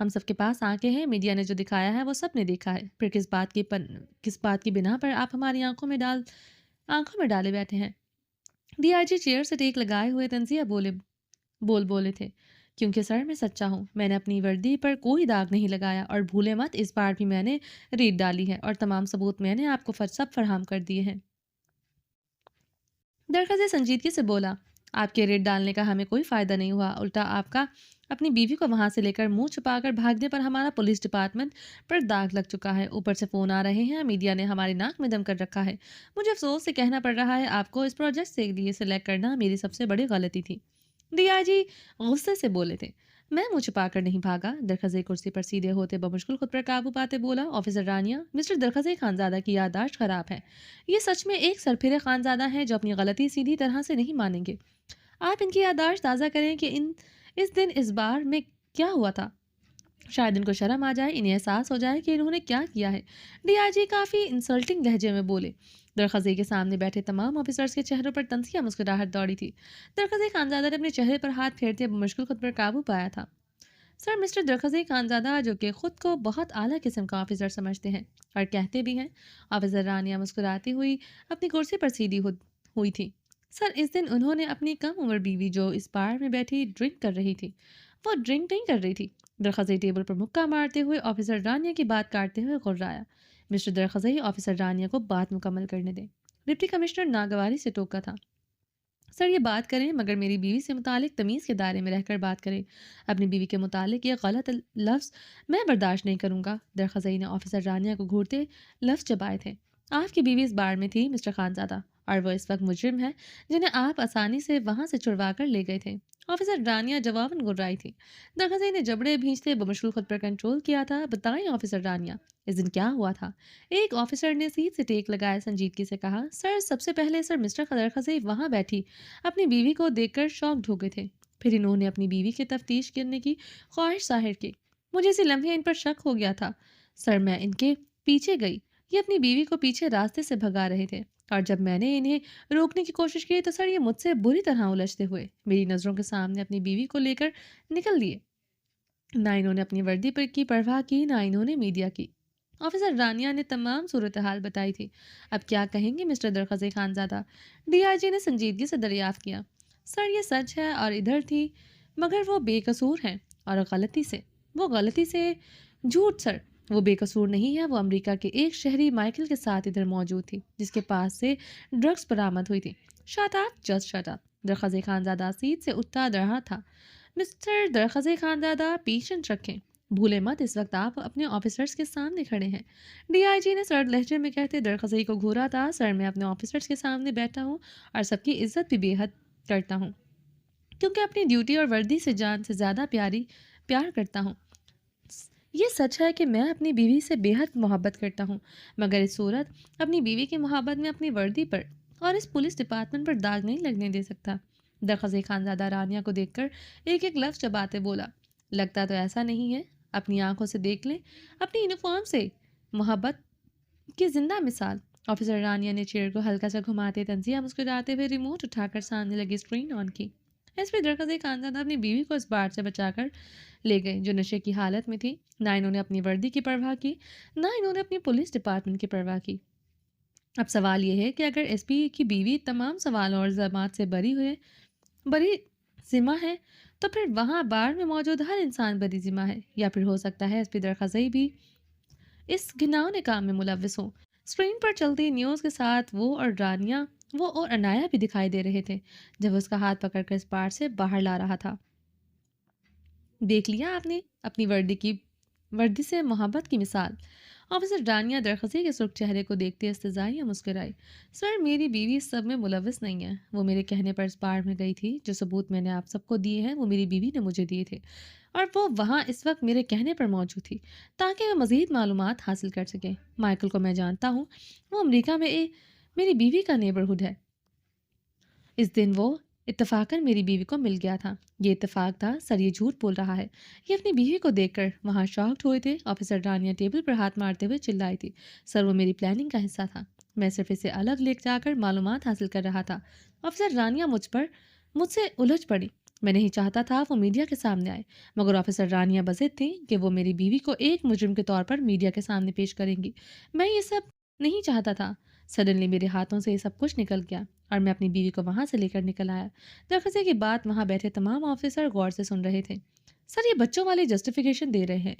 Speaker 1: سب کے پاس آنکھیں ہیں، میڈیا نے جو دکھایا ہے وہ سب نے دیکھا ہے، پھر کس بات کی بنا پر آپ ہماری آنکھوں میں ڈالے بیٹھے ہیں؟ ڈی آئی جی چیئر سے ٹیک لگائے ہوئے تنزیہ بولے تھے، کیونکہ سر میں سچا ہوں، میں نے اپنی وردی پر کوئی داغ نہیں لگایا اور بھولے مت اس بار بھی میں نے ریڈ ڈالی ہے اور تمام ثبوت میں نے آپ کو سب فراہم کر دیے ہیں۔ درخزئی سنجیدگی سے بولا، آپ کے ریڈ ڈالنے کا ہمیں کوئی فائدہ نہیں ہوا، الٹا آپ کا اپنی بیوی کو وہاں سے لے کر منہ چھپا کر بھاگنے پر ہمارا پولیس ڈپارٹمنٹ پر داغ لگ چکا ہے، اوپر سے فون آ رہے ہیں، میڈیا نے ہماری ناک میں دم کر رکھا ہے۔ مجھے افسوس سے کہنا پڑ رہا ہے آپ کو اس پروجیکٹ سے لیے سلیکٹ کرنا میری سب سے بڑی غلطی تھی۔ ڈی آئی جی غصے سے بولے تھے، میں منہ چھپا کر نہیں بھاگا۔ درخزئی کرسی پر سیدھے ہوتے بمشکل خود پر قابو پاتے بولا، آفیسر رانیہ، مسٹر درخزئی خانزادہ کی یادداشت خراب ہے، یہ سچ میں ایک سرپھرے خانزادہ ہیں جو اپنی غلطی سیدھی طرح سے نہیں مانیں گے۔ آپ ان کی یادداشت تازہ کریں کہ اس دن اس بار میں کیا ہوا تھا۔ شاید ان کو شرم آ جائے، انہیں احساس ہو جائے کہ انہوں نے کیا کیا ہے۔ D I G coffee insulting لہجے میں بولے۔ درخزی کے سامنے بیٹھے تمام آفیسرز کے چہروں پر تنزیہ مسکراہٹ دوڑی تھی۔ درخزی خانزادہ نے اپنے چہرے پر ہاتھ پھیرتے بمشکل خود پر قابو پایا تھا۔ سر مسٹر درخزی خانزادہ، جو کہ خود کو بہت اعلیٰ قسم کا آفیسر سمجھتے ہیں اور کہتے بھی ہیں، آفیسر رانیہ مسکراتی ہوئی اپنی کرسی پر سیدھی ہوئی تھی۔ سر، اس دن انہوں نے اپنی کم عمر بیوی جو اس بار میں بیٹھی ڈرنک کر رہی تھی، وہ ڈرنک نہیں کر رہی تھی۔ درخزی ٹیبل پر مکہ مارتے ہوئے آفیسر رانیہ کی بات کاٹتے ہوئے غرایا۔ مسٹر درخزی، آفیسر رانیہ کو بات مکمل کرنے دیں۔ ڈپٹی کمشنر ناگواری سے ٹوکا تھا۔ سر، یہ بات کریں مگر میری بیوی سے متعلق تمیز کے دائرے میں رہ کر بات کریں۔ اپنی بیوی کے متعلق یہ غلط لفظ میں برداشت نہیں کروں گا۔ درخزئی نے آفیسر رانیہ کو گھورتے لفظ چبائے تھے۔ آپ کی بیوی اس بار میں تھی مسٹر خانزادہ، اور وہ اس وقت مجرم ہے جنہیں آپ آسانی سے وہاں سے چھڑوا کر لے گئے تھے۔ آفیسر رانیہ جواباً گررائی تھی۔ درخزئی نے جبڑے بھینچتے بمشکل خود پر کنٹرول کیا تھا۔ بتائیں آفیسر رانیہ، اس دن کیا ہوا تھا؟ ایک آفیسر نے سیٹ سے ٹیک لگائے سنجیدگی سے کہا۔ سر، سب سے پہلے سر مسٹر درخزئی وہاں بیٹھی اپنی بیوی کو دیکھ کر شاکڈ ہو گئے تھے۔ پھر انہوں نے اپنی بیوی کی تفتیش کرنے کی خواہش ظاہر کی۔ مجھے اسی لمحے ان پر شک ہو گیا تھا۔ سر، میں ان کے پیچھے گئی۔ یہ اپنی بیوی کو پیچھے راستے سے بھگا رہے تھے، اور جب میں نے انہیں روکنے کی کوشش کی تو سر یہ مجھ سے بری طرح الجھتے ہوئے میری نظروں کے سامنے اپنی بیوی کو لے کر نکل دیے۔ نہ انہوں نے اپنی وردی پر کی پرواہ کی، نہ انہوں نے میڈیا کی۔ آفیسر رانیہ نے تمام صورتحال بتائی تھی۔ اب کیا کہیں گے مسٹر درخزئی خانزادہ؟ ڈی آئی جی نے سنجیدگی سے دریافت کیا۔ سر، یہ سچ ہے اور ادھر تھی، مگر وہ بے قصور ہیں اور غلطی سے جھوٹ سر، وہ بے قصور نہیں ہے۔ وہ امریکہ کے ایک شہری مائیکل کے ساتھ ادھر موجود تھی جس کے پاس سے ڈرگز برآمد ہوئی تھی۔ Shut up, just shut up. Darakhzai Khanzada seat سے اٹھا رہا تھا۔ مسٹر درخزئی خانزادہ، پیشنس رکھیں، بھولے مت اس وقت آپ اپنے آفیسرز کے سامنے کھڑے ہیں۔ ڈی آئی جی نے سرد لہجے میں کہتے درخزئی کو گھورا تھا۔ سر، میں اپنے آفیسرز کے سامنے بیٹھا ہوں اور سب کی عزت بھی بے حد کرتا ہوں، کیونکہ اپنی ڈیوٹی اور وردی سے جان سے زیادہ پیار کرتا ہوں۔ یہ سچ ہے کہ میں اپنی بیوی سے بے حد محبت کرتا ہوں، مگر اس صورت اپنی بیوی کی محبت میں اپنی وردی پر اور اس پولیس ڈپارٹمنٹ پر داغ نہیں لگنے دے سکتا۔ درخزئی خانزادہ رانیہ کو دیکھ کر ایک ایک لفظ چباتے بولا۔ لگتا تو ایسا نہیں ہے، اپنی آنکھوں سے دیکھ لیں اپنی یونیفارم سے محبت کی زندہ مثال۔ آفیسر رانیہ نے چیئر کو ہلکا سا گھماتے تنزیہ مسکراتے ہوئے ریموٹ اٹھا کر سامنے لگی اسکرین آن کی۔ ایس پی درخزئی خانزادہ اپنی بیوی کو اس بار سے بچا کر لے گئے جو نشے کی حالت میں تھی۔ نہ انہوں نے اپنی وردی کی پرواہ کی، نہ انہوں نے اپنی پولیس ڈپارٹمنٹ کی پرواہ کی۔ اب سوال یہ ہے کہ اگر ایس پی کی بیوی تمام سوالوں اور الزامات سے بری ذمہ ہے، تو پھر وہاں بار میں موجود ہر انسان بری ذمہ ہے، یا پھر ہو سکتا ہے ایس پی درخزئی بھی اس گھناؤنے کام میں ملوث ہوں۔ اسکرین پر چلتی نیوز کے ساتھ وہ اور عنایہ بھی دکھائی دے رہے تھے جب وہ اس کا ہاتھ پکڑ کر اس بار سے باہر لا رہا تھا۔ دیکھ لیا آپ نے اپنی وردی سے محبت کی مثال؟ آفیسر رانیہ درخزئی کے سرخ چہرے کو دیکھتے استہزائیہ مسکرائی۔ سر، میری بیوی اس سب میں ملوث نہیں ہے۔ وہ میرے کہنے پر اس بار میں گئی تھی۔ جو ثبوت میں نے آپ سب کو دیے ہیں وہ میری بیوی نے مجھے دیے تھے، اور وہ وہاں اس وقت میرے کہنے پر موجود تھی تاکہ وہ مزید معلومات حاصل کر سکیں۔ مائیکل کو میں جانتا ہوں، وہ امریکہ میں میری بیوی کا نیبرہڈ ہے۔ اس دن وہ اتفاقاً میری بیوی کو مل گیا تھا۔ یہ اتفاق تھا سر، یہ جھوٹ بول رہا ہے۔ یہ اپنی بیوی کو دیکھ کر وہاں شاکڈ ہوئے تھے۔ آفیسر رانیہ ٹیبل پر ہاتھ مارتے ہوئے چلائی تھی۔ سر، وہ میری پلاننگ کا حصہ تھا، میں صرف اسے الگ لے جا کر معلومات حاصل کر رہا تھا۔ آفیسر رانیہ مجھ سے الجھ پڑی۔ میں نہیں چاہتا تھا وہ میڈیا کے سامنے آئے، مگر آفیسر رانیہ بضد تھی کہ وہ میری بیوی کو ایک مجرم کے طور پر میڈیا کے سامنے پیش کریں گی۔ میں یہ سب نہیں چاہتا تھا۔ سڈنلی میرے ہاتھوں سے یہ سب کچھ نکل گیا اور میں اپنی بیوی کو وہاں سے لے کر نکل آیا۔ درخزئی کی بات وہاں بیٹھے تمام آفیسر غور سے سن رہے تھے۔ سر، یہ بچوں والی جسٹیفیکیشن دے رہے ہیں،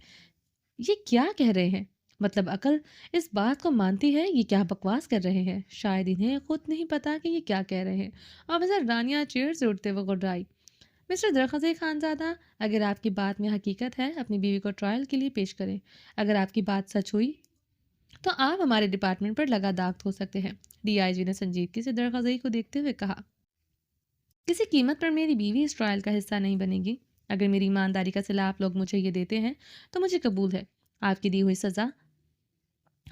Speaker 1: یہ کیا کہہ رہے ہیں؟ مطلب عقل اس بات کو مانتی ہے یہ کیا بکواس کر رہے ہیں؟ شاید انہیں خود نہیں پتا کہ یہ کیا کہہ رہے ہیں۔ آفیسر رانیہ چیئر سے اٹھتے ہوئے گڑائی۔ مسٹر درخزئی خانزادہ، اگر آپ کی بات میں حقیقت ہے اپنی بیوی کو ٹرائل کے لیے پیش کریں۔ اگر آپ کی بات سچ ہوئی تو آپ ہمارے ڈپارٹمنٹ پر لگا داغ ہو سکتے ہیں۔ ڈی آئی جی نے سنجیدگی سے درخزئی کو دیکھتے ہوئے کہا۔ کسی قیمت پر میری بیوی اس ٹرائل کا حصہ نہیں بنے گی۔ اگر میری ایمانداری کا صلہ آپ لوگ مجھے یہ دیتے ہیں تو مجھے قبول ہے۔ آپ کی دی ہوئی سزا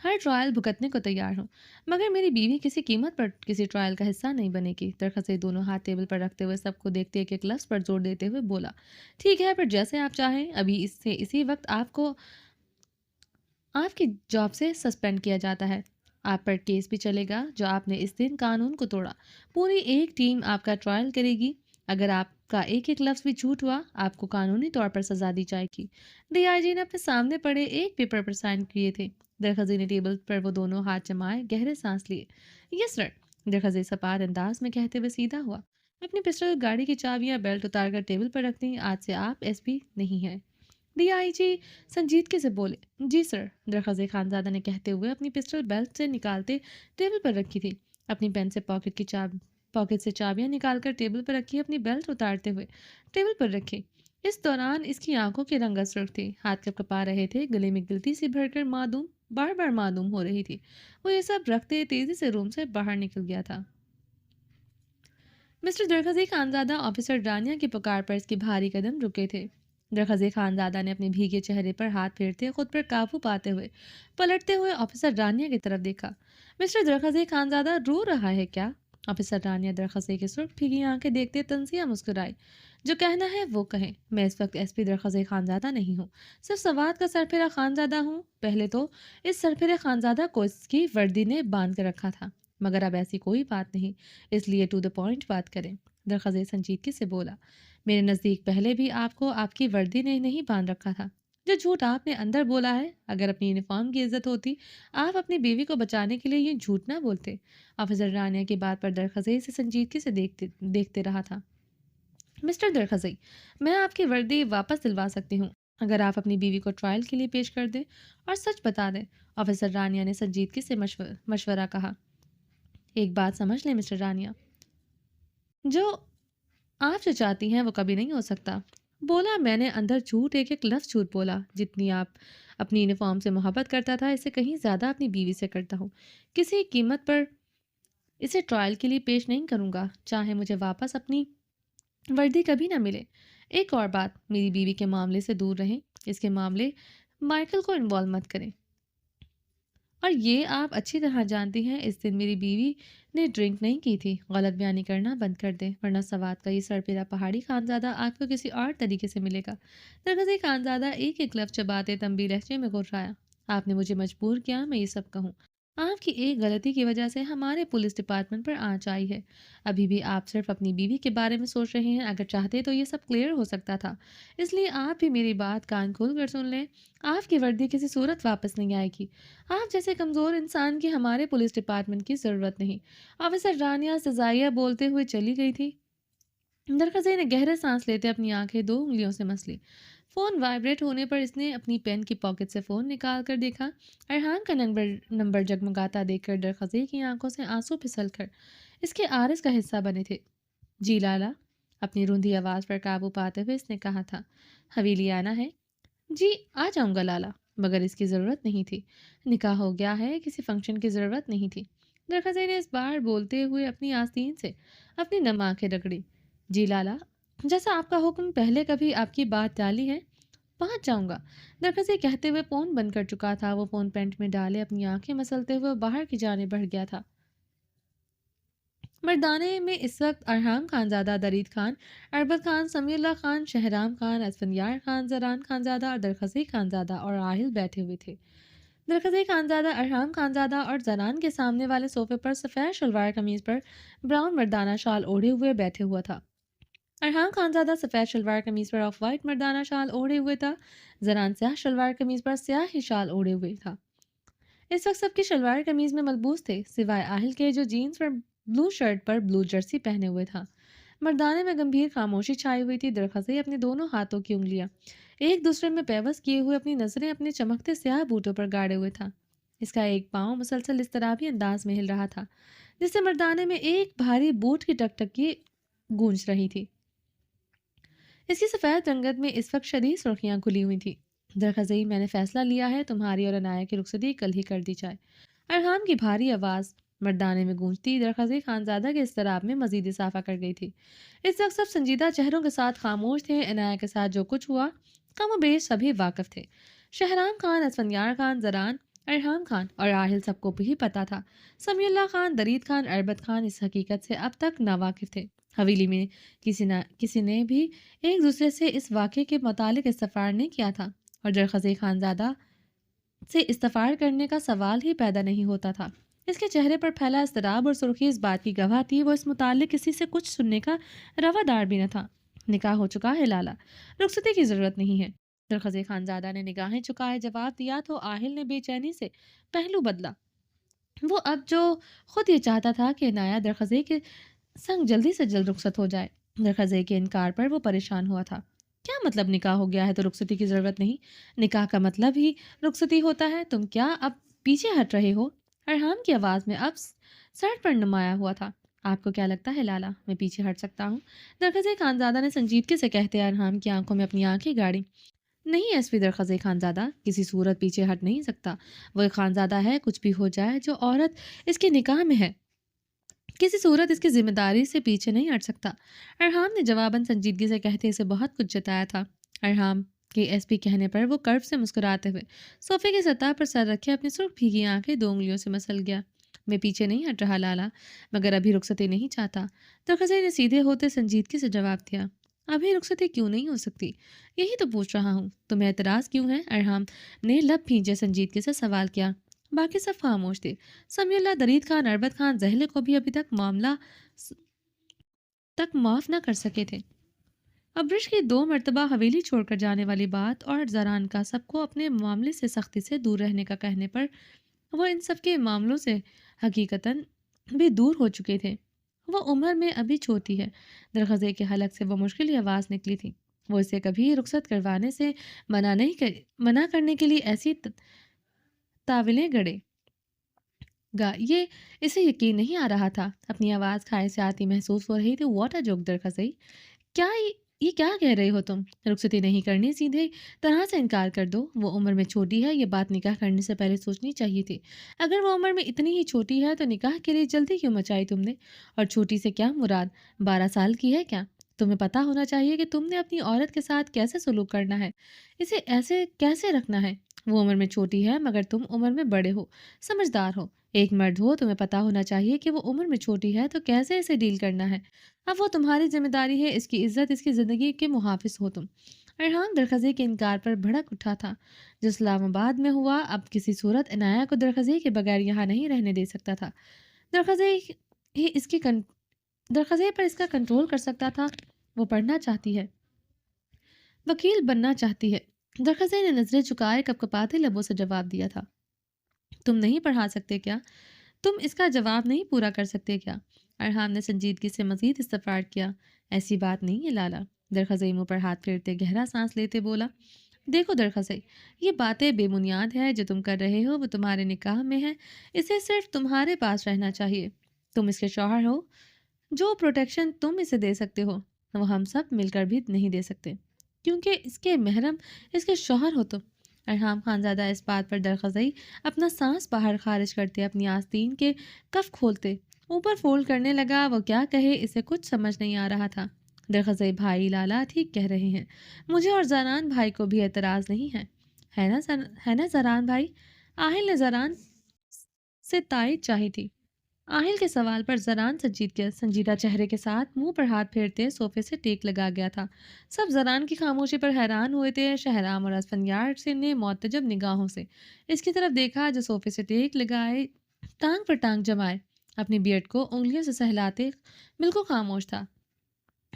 Speaker 1: ہر ٹرائل بھگتنے کو تیار ہوں، مگر میری بیوی کسی قیمت پر کسی ٹرائل کا حصہ نہیں بنے گی۔ درخت دونوں ہاتھ ٹیبل پر رکھتے ہوئے سب کو دیکھتے ایک ایک لفظ پر زور دیتے ہوئے بولا، ٹھیک ہے، پھر جیسے آپ چاہیں، ابھی اس سے اسی وقت آپ کی جاب سے سسپینڈ کیا جاتا ہے۔ آپ پر کیس بھی چلے گا جو آپ نے اس دن قانون کو توڑا۔ پوری ایک ٹیم آپ کا ٹرائل کرے گی۔ اگر آپ کا ایک ایک لفظ بھی جھوٹ ہوا، آپ کو قانونی طور پر سزا دی جائے گی۔ ڈی آئی جی نے اپنے سامنے پڑے ایک پیپر پر سائن کیے تھے۔ درخزی نے ٹیبل پر وہ دونوں ہاتھ جمائے گہرے سانس لیے۔ یس سر، درخزی سپاٹ انداز میں کہتے ہوئے سیدھا ہوا۔ اپنی پسٹل، گاڑی کی چابیاں، بیلٹ اتار کر ٹیبل پر رکھ دیں۔ آج سے آپ ایس پی نہیں ہیں۔ ڈی آئی جی سنجیدگی سے بولے، جی سر، درخواست خانزادہ نے کہتے ہوئے اپنی پسٹل بیلٹ سے نکالتے ٹیبل پر رکھی تھی۔ اپنی پین سے پاکٹ سے چابیاں نکال کر ٹیبل پر رکھی، اپنی بیلٹ اتارتے ہوئے ٹیبل پر رکھی۔ اس دوران اس کی آنکھوں کی رنگت سرخ تھی، ہاتھ کپ کپا رہے تھے، گلے میں گلتی سی بھر کر بار بار معدوم ہو رہی تھی۔ وہ یہ سب رکھتے تیزی سے روم سے باہر نکل گیا تھا۔ مسٹر درخزی خانزادہ آفیسر رانیہ کی پکار پر اس کے بھاری قدم رکے تھے۔ درخزی خانزادہ نے اپنے بھیگے چہرے پر ہاتھ پھیرتے خود پر قابو پاتے ہوئے پلٹتے ہوئے آفیسر رانیہ کی طرف دیکھا۔ مسٹر درخزی خانزادہ رو رہا ہے کیا؟ آفیسر رانیہ درخزی کی سرخ بھیگی آنکھیں دیکھتے تنزیہ مسکرائی۔ جو کہنا ہے وہ کہیں، میں اس وقت ایس پی درخزی خانزادہ نہیں ہوں، صرف سوات کا سرپھیرا خانزادہ ہوں۔ پہلے تو اس سرپھیرے خانزادہ کو اس کی وردی نے باندھ کر رکھا تھا، مگر اب ایسی کوئی بات نہیں، اس لیے ٹو دا پوائنٹ بات کریں۔ درخزی سنجیدگی سے بولا، میرے نزدیک پہلے بھی آپ کو آپ کی وردی نے نہیں باندھ رکھا تھا۔ جو جھوٹ آپ نے اندر بولا ہے، اگر اپنی یونیفارم کی عزت ہوتی، آپ اپنی بیوی کو بچانے کے لیے یہ جھوٹ نہ بولتے۔ آفیسر رانیہ کی بات پر درخزی سے سنجیدگی سے دیکھتے رہا تھا۔ مسٹر درخزی، میں آپ کی وردی واپس دلوا سکتی ہوں اگر آپ اپنی بیوی کو ٹرائل کے لیے پیش کر دیں اور سچ بتا دیں۔ آفیسر رانیہ نے سنجیدگی سے مشورہ کہا۔ ایک بات سمجھ لیں مسٹر رانیہ، جو آپ جو چاہتی ہیں وہ کبھی نہیں ہو سکتا۔ بولا، میں نے اندر جھوٹ، ایک ایک لفظ جھوٹ بولا۔ جتنی آپ اپنی یونیفارم سے محبت کرتا تھا، اسے کہیں زیادہ اپنی بیوی سے کرتا ہوں۔ کسی قیمت پر اسے ٹرائل کے لیے پیش نہیں کروں گا، چاہے مجھے واپس اپنی وردی کبھی نہ ملے۔ ایک اور بات، میری بیوی کے معاملے سے دور رہیں، اس کے معاملے مائیکل کو انوالو مت کریں۔ اور یہ آپ اچھی طرح جانتی ہیں، اس دن میری بیوی نے ڈرنک نہیں کی تھی۔ غلط بیانی کرنا بند کر دیں، ورنہ سوات کا یہ سرپیرا پہاڑی خانزادہ آپ کو کسی اور طریقے سے ملے گا۔ درخزی خانزادہ ایک ایک لفظ چباتے تنبیہ لہجے میں گھرایا۔ آپ نے مجھے مجبور کیا میں یہ سب کہوں۔ آپ کی ایک غلطی کی وجہ سے ہمارے پولیس ڈپارٹمنٹ پر آنچ آئی ہے۔ ابھی بھی آپ صرف اپنی بیوی کے بارے میں سوچ رہے ہیں، اگر چاہتے تو یہ سب کلیئر ہو سکتا تھا۔ اس لیے آپ بھی میری بات کان کھول کر سن لیں، آپ کی وردی کسی صورت واپس نہیں آئے گی۔ آپ جیسے کمزور انسان کی ہمارے پولیس ڈپارٹمنٹ کی ضرورت نہیں۔ آفیسر رانیہ سزائیہ بولتے ہوئے چلی گئی تھی۔ درخزی نے گہرے سانس لیتے اپنی آنکھیں 2 انگلیوں سے مس لی۔ فون وائبریٹ ہونے پر اس نے اپنی پین کی پاکٹ سے فون نکال کر دیکھا۔ ارحان کا نمبر جگمگاتا دیکھ کر درخزی کی آنکھوں سے آنسو پھسل کر اس کے عارض کا حصہ بنے تھے۔ جی لالا، اپنی روندھی آواز پر قابو پاتے ہوئے اس نے کہا تھا، حویلی آنا ہے؟ جی آ جاؤں گا لالا، مگر اس کی ضرورت نہیں تھی۔ نکاح ہو گیا ہے، کسی فنکشن کی ضرورت نہیں تھی۔ درخزی نے اس بار بولتے ہوئے اپنی آستین سے اپنی نم آنکھیں رگڑی۔ جی لالا، جیسا آپ کا حکم، پہلے کبھی آپ کی بات ٹالی ہے؟ پہنچ جاؤں گا، درخزی کہتے ہوئے فون بند کر چکا تھا۔ وہ فون پینٹ میں ڈالے اپنی آنکھیں مسلتے ہوئے باہر کی جانب بڑھ گیا تھا۔ مردانے میں اس وقت ارحام خانزادہ، درید خان، اربد خان، سمیع اللہ خان، شہرام خان، اسفندیار خان، زران خانزادہ اور درخزی خانزادہ اور راحل بیٹھے ہوئے تھے۔ درخزی خانزادہ ارحام خانزادہ اور زران کے سامنے والے صوفے پر سفید شلوار قمیض پر براؤن مردانہ شال اوڑھے ہوئے بیٹھے ہوا تھا۔ ارحام خانزادہ سفید شلوار قمیض پر آف وائٹ مردانہ شال اوڑھے ہوئے تھا۔ زران سیاہ شلوار قمیض پر سیاہ ہی شال اوڑھے ہوئے تھا۔ اس وقت سب کی شلوار قمیض میں ملبوس تھے، سوائے آہل کے جو جینز پر بلو شرٹ پر بلو جرسی پہنے ہوئے تھا۔ مردانے میں گمبھیر خاموشی چھائی ہوئی تھی۔ درخزی اپنے دونوں ہاتھوں کی انگلیاں ایک دوسرے میں پیوست کیے ہوئے اپنی نظریں اپنے چمکتے سیاہ بوٹوں پر گاڑے ہوئے تھا۔ اس کا ایک پاؤں مسلسل اضطرابی انداز میں ہل رہا تھا، جس سے مردانے میں ایک بھاری بوٹ کی ٹک ٹک کی گونج رہی تھی۔ اس کی سفید رنگت میں اس وقت شدید سرخیاں کھلی ہوئی تھی۔ درخزی، میں نے فیصلہ لیا ہے، تمہاری اور عنایہ کی رخصتی کل ہی کر دی جائے۔ ارحام کی بھاری آواز مردانے میں گونجتی درخزی خانزادہ کے اضطراب میں مزید اضافہ کر گئی تھی۔ اس وقت سب سنجیدہ چہروں کے ساتھ خاموش تھے۔ عنایہ کے ساتھ جو کچھ ہوا، کم و بیش سبھی واقف تھے۔ شہرام خان، اسفندیار خان، زران ارحام خان اور راحل سب کو بھی پتا تھا۔ سمیع اللہ خان، درید خان، اربت خان اس حقیقت سے اب تک ناواقف تھے۔ حویلی میں کسی نے بھی ایک دوسرے سے اس واقعے کے متعلق استفسار نہیں کیا تھا اور درخزئی خانزادہ سے استفسار کرنے کا سوال ہی پیدا نہیں ہوتا تھا۔ اس کے چہرے پر پھیلا اضطراب اور سرخی اس بات کی گواہ تھی وہ اس متعلق کسی سے کچھ سننے کا روادار بھی نہ تھا۔ نکاح ہو چکا ہے لالا، رخصتی کی ضرورت نہیں ہے۔ درخزئی خانزادہ نے نگاہیں چکائے جواب دیا تو آہل نے بے چینی سے پہلو بدلا۔ وہ اب جو خود یہ چاہتا تھا کہ عنایہ درخزئی کے سنگ جلدی سے جلد رخصت ہو جائے۔ درخزئی کے انکار پر وہ پریشان ہوا تھا۔ کیا مطلب نکاح ہو گیا ہے تو رخصتی کی ضرورت نہیں؟ نکاح کا مطلب ہی رخصتی ہوتا ہے۔ تم کیا اب پیچھے ہٹ رہے ہو؟ ارحام کی آواز میں اب سڑ پر نمایا ہوا تھا۔ آپ کو کیا لگتا ہے لالا میں پیچھے ہٹ سکتا ہوں؟ درخزئی خانزادہ نے سنجیدگی سے کہتے ارحام کی آنکھوں میں اپنی آنکھیں گاڑی۔ نہیں ایس پی درخزئی خانزادہ کسی صورت پیچھے ہٹ نہیں سکتا۔ وہ ایک خانزادہ ہے، کچھ بھی ہو جائے جو عورت اس کے نکاح میں ہے کسی صورت اس کی ذمہ داری سے پیچھے نہیں ہٹ سکتا۔ ارحام نے جواباً سنجیدگی سے کہتے اسے بہت کچھ جتایا تھا۔ ارحام کے ایس پی کہنے پر وہ کرب سے مسکراتے ہوئے صوفے کی سطح پر سر رکھے اپنی سرخ بھیگی آنکھیں 2 انگلیوں سے مسل گیا۔ میں پیچھے نہیں ہٹ رہا لالا، مگر ابھی رخصتی نہیں چاہتا۔ درخزئی نے سیدھے ہوتے سنجیدگی سے جواب دیا۔ ابھی رخصتی کیوں نہیں ہو سکتی؟ یہی تو پوچھ رہا ہوں، تمہیں اعتراض کیوں ہے؟ ارحام نے لب بھینچے سنجیدگی سے سوال کیا۔ باقی سب خاموش تھے۔ سمیع اللہ، درید خان، اربت خان زہلے کو بھی ابھی تک معاملہ تک معاف نہ کر سکے تھے۔ ابرش کی 2 مرتبہ حویلی چھوڑ کر جانے والی بات اور زران کا سب کو اپنے معاملے سے سختی سے دور رہنے کا کہنے پر وہ ان سب کے معاملوں سے حقیقتاً بھی دور ہو چکے تھے۔ وہ عمر میں ابھی چھوٹی ہے۔ درخزئی کے حلق سے وہ مشکل آواز نکلی تھی۔ وہ اسے کبھی رخصت کروانے سے منع کرنے کے لیے ایسی تاویلیں گڑے گا یہ اسے یقین نہیں آ رہا تھا۔ اپنی آواز کھائے سے آتی محسوس ہو رہی تھی۔ واٹ اے جوک درخزئی، کیا یہ کیا کہہ رہے ہو تم؟ رخصتی نہیں کرنی، سیدھے طرح سے انکار کر دو۔ وہ عمر میں چھوٹی ہے، یہ بات نکاح کرنے سے پہلے سوچنی چاہیے تھی۔ اگر وہ عمر میں اتنی ہی چھوٹی ہے تو نکاح کے لیے جلدی کیوں مچائی تم نے؟ اور چھوٹی سے کیا مراد 12 سال کی ہے کیا؟ تمہیں پتا ہونا چاہیے کہ تم نے اپنی عورت کے ساتھ کیسے سلوک کرنا ہے، اسے ایسے کیسے رکھنا ہے۔ وہ عمر میں چھوٹی ہے مگر تم عمر میں بڑے ہو، سمجھدار ہو، ایک مرد ہو، تمہیں پتا ہونا چاہیے کہ وہ عمر میں چھوٹی ہے تو کیسے اسے ڈیل کرنا ہے۔ اب وہ تمہاری ذمہ داری ہے، اس کی عزت، اس کی زندگی کے محافظ ہو تم۔ ارحام درخزئی کے انکار پر بھڑک اٹھا تھا۔ جو اسلام آباد میں ہوا اب کسی صورت عنایہ کو درخزئی کے بغیر یہاں نہیں رہنے دے سکتا تھا۔ درخزئی ہی درخزئی پر اس کا کنٹرول کر سکتا تھا۔ وہ پڑھنا چاہتی ہے، وکیل بننا چاہتی ہے۔ درخزئی نے نظریں چکائے کپکپاتے لبوں سے جواب دیا تھا۔ تم نہیں پڑھا سکتے کیا؟ تم اس کا جواب نہیں پورا کر سکتے کیا؟ ارحام نے سنجیدگی سے مزید استفسار کیا۔ ایسی بات نہیں ہے لالا۔ درخزئی منہ پر ہاتھ پھیرتے گہرا سانس لیتے بولا۔ دیکھو درخزئی، یہ باتیں بے بنیاد ہے، جو تم کر رہے ہو وہ تمہارے نکاح میں ہے، اسے صرف تمہارے پاس رہنا چاہیے۔ تم اس کے شوہر ہو، جو پروٹیکشن تم اسے دے سکتے ہو وہ ہم سب مل کر بھی نہیں دے سکتے، کیونکہ اس کے محرم اس کے شوہر ہو تم۔ ارحام خانزادہ اس بات پر درخزئی اپنا سانس باہر خارج کرتے اپنی آستین کے کف کھولتے اوپر فولڈ کرنے لگا۔ وہ کیا کہے اسے کچھ سمجھ نہیں آ رہا تھا۔ درخزئی بھائی لالا ٹھیک کہہ رہے ہیں، مجھے اور زران بھائی کو بھی اعتراض نہیں ہے نا زران بھائی؟ آہل نے زران سے تائید چاہی تھی۔ آہل کے سوال پر زران سنجیدہ چہرے کے ساتھ منہ پر ہاتھ پھیرتے صوفے سے ٹیک لگا گیا تھا۔ سب زران کی خاموشی پر حیران ہوئے تھے۔ شہرام اور اسفندیار سے نے معتجب نگاہوں سے اس کی طرف دیکھا جو صوفے سے ٹیک لگائے ٹانگ پر ٹانگ جمائے اپنی بیئرڈ کو انگلیوں سے سہلاتے بالکل خاموش تھا۔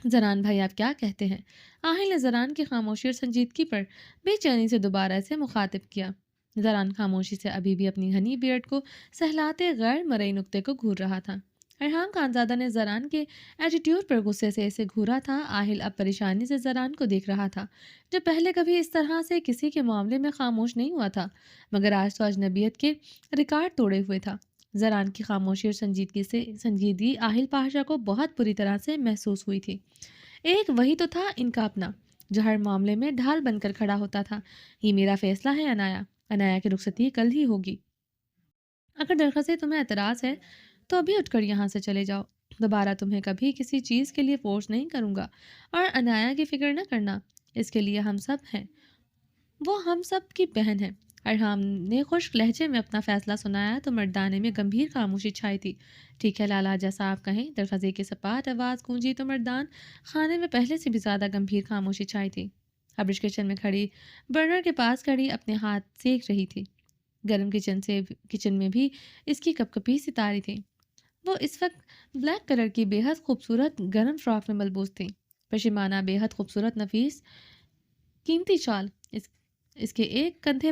Speaker 1: زران بھائی آپ کیا کہتے ہیں؟ آہل نے زران کی خاموشی اور سنجیدگی پر بے چینی سے دوبارہ سے مخاطب کیا۔ زران خاموشی سے ابھی بھی اپنی ہنی بیئرڈ کو سہلاتے غیر مرئی نقطے کو گھور رہا تھا۔ ارحام خانزادہ نے زران کے ایٹیٹیوڈ پر غصے سے اسے گھورا تھا۔ آہل اب پریشانی سے زران کو دیکھ رہا تھا، جو پہلے کبھی اس طرح سے کسی کے معاملے میں خاموش نہیں ہوا تھا، مگر آج تو اجنبیت کے ریکارڈ توڑے ہوئے تھا۔ زران کی خاموشی اور سنجیدگی آہل پاشا کو بہت بری طرح سے محسوس ہوئی تھی۔ ایک وہی تو تھا ان کا اپنا، جو ہر معاملے میں ڈھال بن کر کھڑا ہوتا تھا۔ یہ میرا فیصلہ ہے عنایہ کی رخصتی کل ہی ہوگی۔ اگر درخواست تمہیں اعتراض ہے تو ابھی اٹھ کر یہاں سے چلے جاؤ۔ دوبارہ تمہیں کبھی کسی چیز کے لیے فورس نہیں کروں گا، اور عنایہ کی فکر نہ کرنا، اس کے لیے ہم سب ہیں، وہ ہم سب کی بہن ہے۔ ارحام نے خشک لہجے میں اپنا فیصلہ سنایا تو مردانے میں گمبھیر خاموشی چھائی تھی۔ ٹھیک ہے لالا، جیسا آپ کہیں۔ درخزے کی سپاٹ آواز گونجی تو مردان خانے میں پہلے سے بھی زیادہ گمبھیر خاموشی چھائی تھی۔ ابرش کچن میں کھڑی برنر کے پاس کھڑی اپنے ہاتھ سیک رہی تھی۔ گرم کچن میں بھی اس کی کپ کپی ستاری تھی۔ وہ اس وقت بلیک کلر کی بے حد خوبصورت گرم فراک میں ملبوس تھی۔ پشیمانہ بے حد خوبصورت نفیس قیمتی شال اس کے ایک کندھے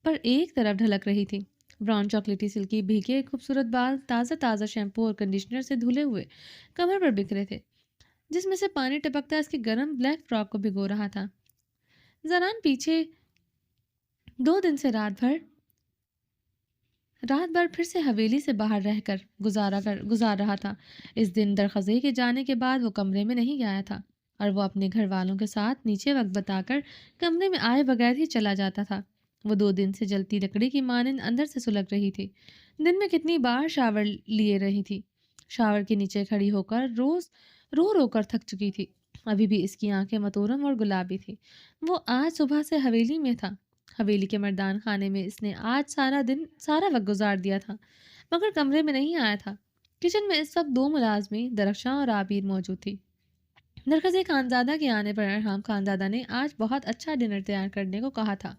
Speaker 1: پر ایک طرف ڈھلک رہی تھی۔ براؤن چاکلیٹی سلکی بھیگے خوبصورت بال تازہ تازہ شیمپو اور کنڈیشنر سے دھلے ہوئے کمر پر بکھرے تھے، جس میں سے پانی ٹپکتا اس کی گرم بلیک فراک کو بھگو رہا تھا۔ زران پیچھے 2 دن سے رات بھر پھر سے حویلی سے باہر رہ کر گزار رہا تھا۔ اس دن درخزے کے جانے کے بعد وہ کمرے میں نہیں گیا تھا اور وہ اپنے گھر والوں کے ساتھ نیچے وقت بتا کر کمرے میں آئے بغیر ہی چلا جاتا تھا۔ وہ 2 دن سے جلتی لکڑی کی مانند اندر سے سلگ رہی تھی۔ دن میں کتنی بار شاور لیے رہی تھی۔ شاور کے نیچے کھڑی ہو کر رو کر تھک چکی تھی۔ ابھی بھی اس کی آنکھیں متورم اور گلابی تھی۔ وہ آج صبح سے حویلی میں تھا۔ حویلی کے مردان خانے میں اس نے آج سارا وقت گزار دیا تھا، مگر کمرے میں نہیں آیا تھا۔ کچن میں اس وقت 2 ملازمیں درخشاں اور عابر موجود تھی۔ درخزے خانزادہ کے آنے پر ارحام خانزادہ نے آج بہت اچھا ڈنر تیار کرنے کو کہا تھا۔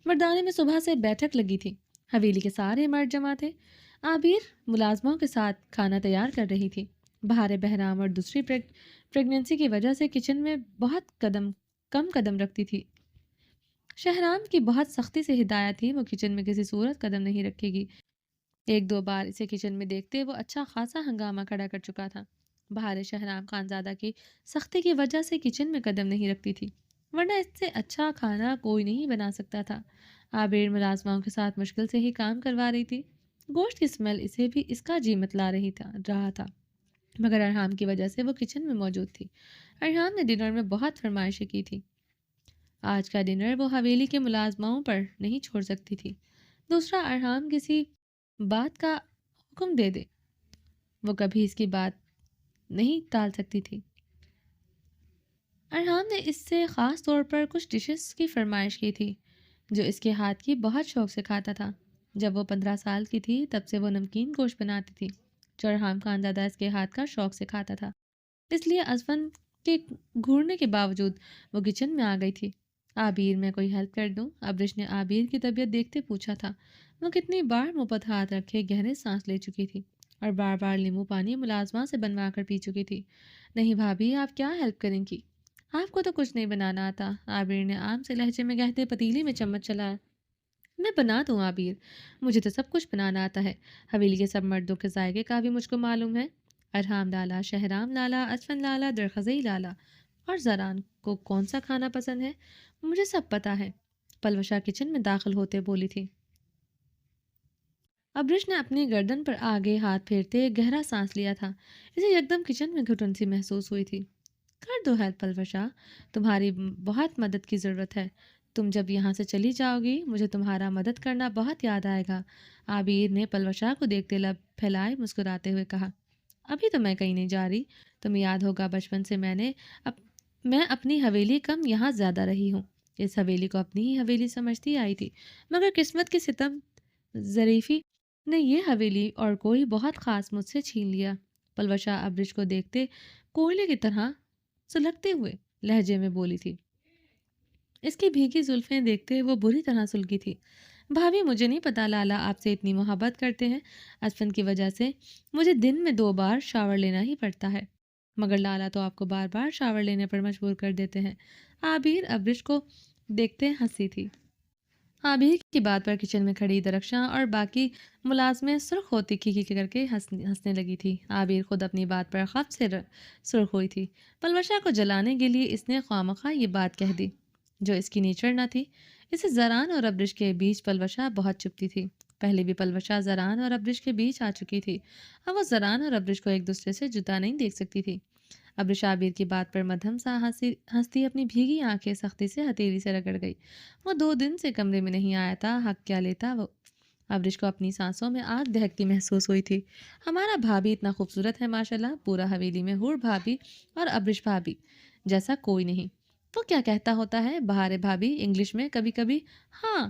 Speaker 1: مردانے میں صبح سے بیٹھک لگی تھی۔ حویلی کے سارے مرد جمع تھے۔ عابر ملازموں کے ساتھ کھانا تیار کر رہی تھی۔ بہار بہرام اور دوسری پریگننسی کی وجہ سے کچن میں بہت کم قدم رکھتی تھی۔ شہرام کی بہت سختی سے ہدایت تھی، وہ کچن میں کسی صورت قدم نہیں رکھے گی۔ 1-2 بار اسے کچن میں دیکھتے وہ اچھا خاصا ہنگامہ کھڑا کر چکا تھا۔ بہار شہرام خانزادہ کی سختی کی وجہ سے کچن میں قدم نہیں رکھتی تھی، ورنہ اس سے اچھا کھانا کوئی نہیں بنا سکتا تھا۔ عابر ملازماؤں کے ساتھ مشکل سے ہی کام کروا رہی تھی۔ گوشت کی سمیل اسے بھی اس کا جی متلا رہا تھا، مگر ارحام کی وجہ سے وہ کچن میں موجود تھی۔ ارحام نے ڈنر میں بہت فرمائشیں کی تھی۔ آج کا ڈنر وہ حویلی کے ملازماؤں پر نہیں چھوڑ سکتی تھی۔ دوسرا، ارحام کسی بات کا حکم دے دے، وہ کبھی اس کی بات نہیں ٹال سکتی تھی۔ ارحام نے اس سے خاص طور پر کچھ ڈشز کی فرمائش کی تھی جو اس کے ہاتھ کی بہت شوق سے کھاتا تھا۔ جب وہ 15 سال کی تھی تب سے وہ نمکین گوشت بناتی تھی جو ارحام خانزادہ اس کے ہاتھ کا شوق سے کھاتا تھا۔ اس لیے ازفن کے گھورنے کے باوجود وہ کچن میں آ گئی تھی۔ عابر میں کوئی ہیلپ کر دوں؟ ابرش نے عابر کی طبیعت دیکھتے پوچھا تھا۔ وہ کتنی بار منہ پر ہاتھ رکھے گہرے سانس لے چکی تھی اور بار بار لیمو پانی ملازمہ سے بنوا کر پی چکی تھی۔ نہیں بھابھی، آپ کیا ہیلپ کریں گی؟ آپ کو تو کچھ نہیں بنانا آتا، عابر نے عام سے لہجے میں کہتے پتیلی میں چمچ چلایا۔ میں بنا دوں عابر، مجھے تو سب کچھ بنانا آتا ہے۔ حویلی کے سب مردوں کے ذائقے کا بھی مجھ کو معلوم ہے۔ ارحام لالا، شہرام لالا، ازفن لالا، درخزئی لالا اور زران کو کون سا کھانا پسند ہے مجھے سب پتا ہے، پلوشا کچن میں داخل ہوتے بولی تھی۔ ابرش نے اپنی گردن پر آگے ہاتھ پھیرتے گہرا سانس لیا تھا۔ اسے یکدم کچن میں گھٹن سی محسوس ہوئی تھی۔ کر دو ہیلپ پلوشا، تمہاری بہت مدد کی ضرورت ہے۔ تم جب یہاں سے چلی جاؤ گی مجھے تمہارا مدد کرنا بہت یاد آئے گا۔ عابر نے پلوشا کو دیکھتے لب پھیلائے مسکراتے ہوئے کہا، ابھی تو میں کہیں نہیں جا رہی۔ تمہیں یاد ہوگا بچپن سے میں اپنی حویلی کم یہاں زیادہ رہی ہوں۔ اس حویلی کو اپنی ہی حویلی سمجھتی آئی تھی، مگر قسمت کی ستم ظریفی نے یہ حویلی اور کوئی بہت خاص مجھ سے چھین لیا۔ پلوشا ابرش کو دیکھتے کوئلے کی طرح سلگتے ہوئے لہجے میں بولی تھی۔ اس کی بھیگی زلفیں دیکھتے وہ بری طرح سلگی تھی۔ بھابھی، مجھے نہیں پتا لالا آپ سے اتنی محبت کرتے ہیں۔ ازفن کی وجہ سے مجھے دن میں 2 بار شاور لینا ہی پڑتا ہے، مگر لالا تو آپ کو بار بار شاور لینے پر مجبور کر دیتے ہیں۔ عابر ابرش کو دیکھتے ہنسی تھی۔ عابر کی بات پر کچن میں کھڑی درخشاں اور باقی ملازمیں سرخ ہوتی کھی کر کے ہنسنے لگی تھی۔ عابر خود اپنی بات پر خف سے سرخ ہوئی تھی۔ پلوشا کو جلانے کے لیے اس نے خوامخواہ یہ بات کہہ دی جو اس کی نیچر نہ تھی۔ اسے زران اور ابرش کے بیچ پلوشا بہت چپتی تھی۔ پہلے بھی پلوشا زران اور ابرش کے بیچ آ چکی تھی، اب وہ زران اور ابرش کو ایک دوسرے سے جدا نہیں دیکھ سکتی تھی۔ ابرش عابر کی بات پر مدھم سا ہنستی اپنی بھیگی آنکھیں سختی سے ہتھیلی سے رگڑ گئی۔ وہ 2 دن سے کمرے میں نہیں آیا تھا، حق کیا لیتا وہ؟ ابرش کو اپنی سانسوں میں آگ دہکتی محسوس ہوئی تھی۔ ہمارا بھابھی اتنا خوبصورت ہے ماشاءاللہ، پورا حویلی میں حور بھابھی اور ابرش بھابھی جیسا کوئی نہیں۔ وہ کیا کہتا ہوتا ہے بہار بھابھی انگلش میں کبھی کبھی؟ ہاں،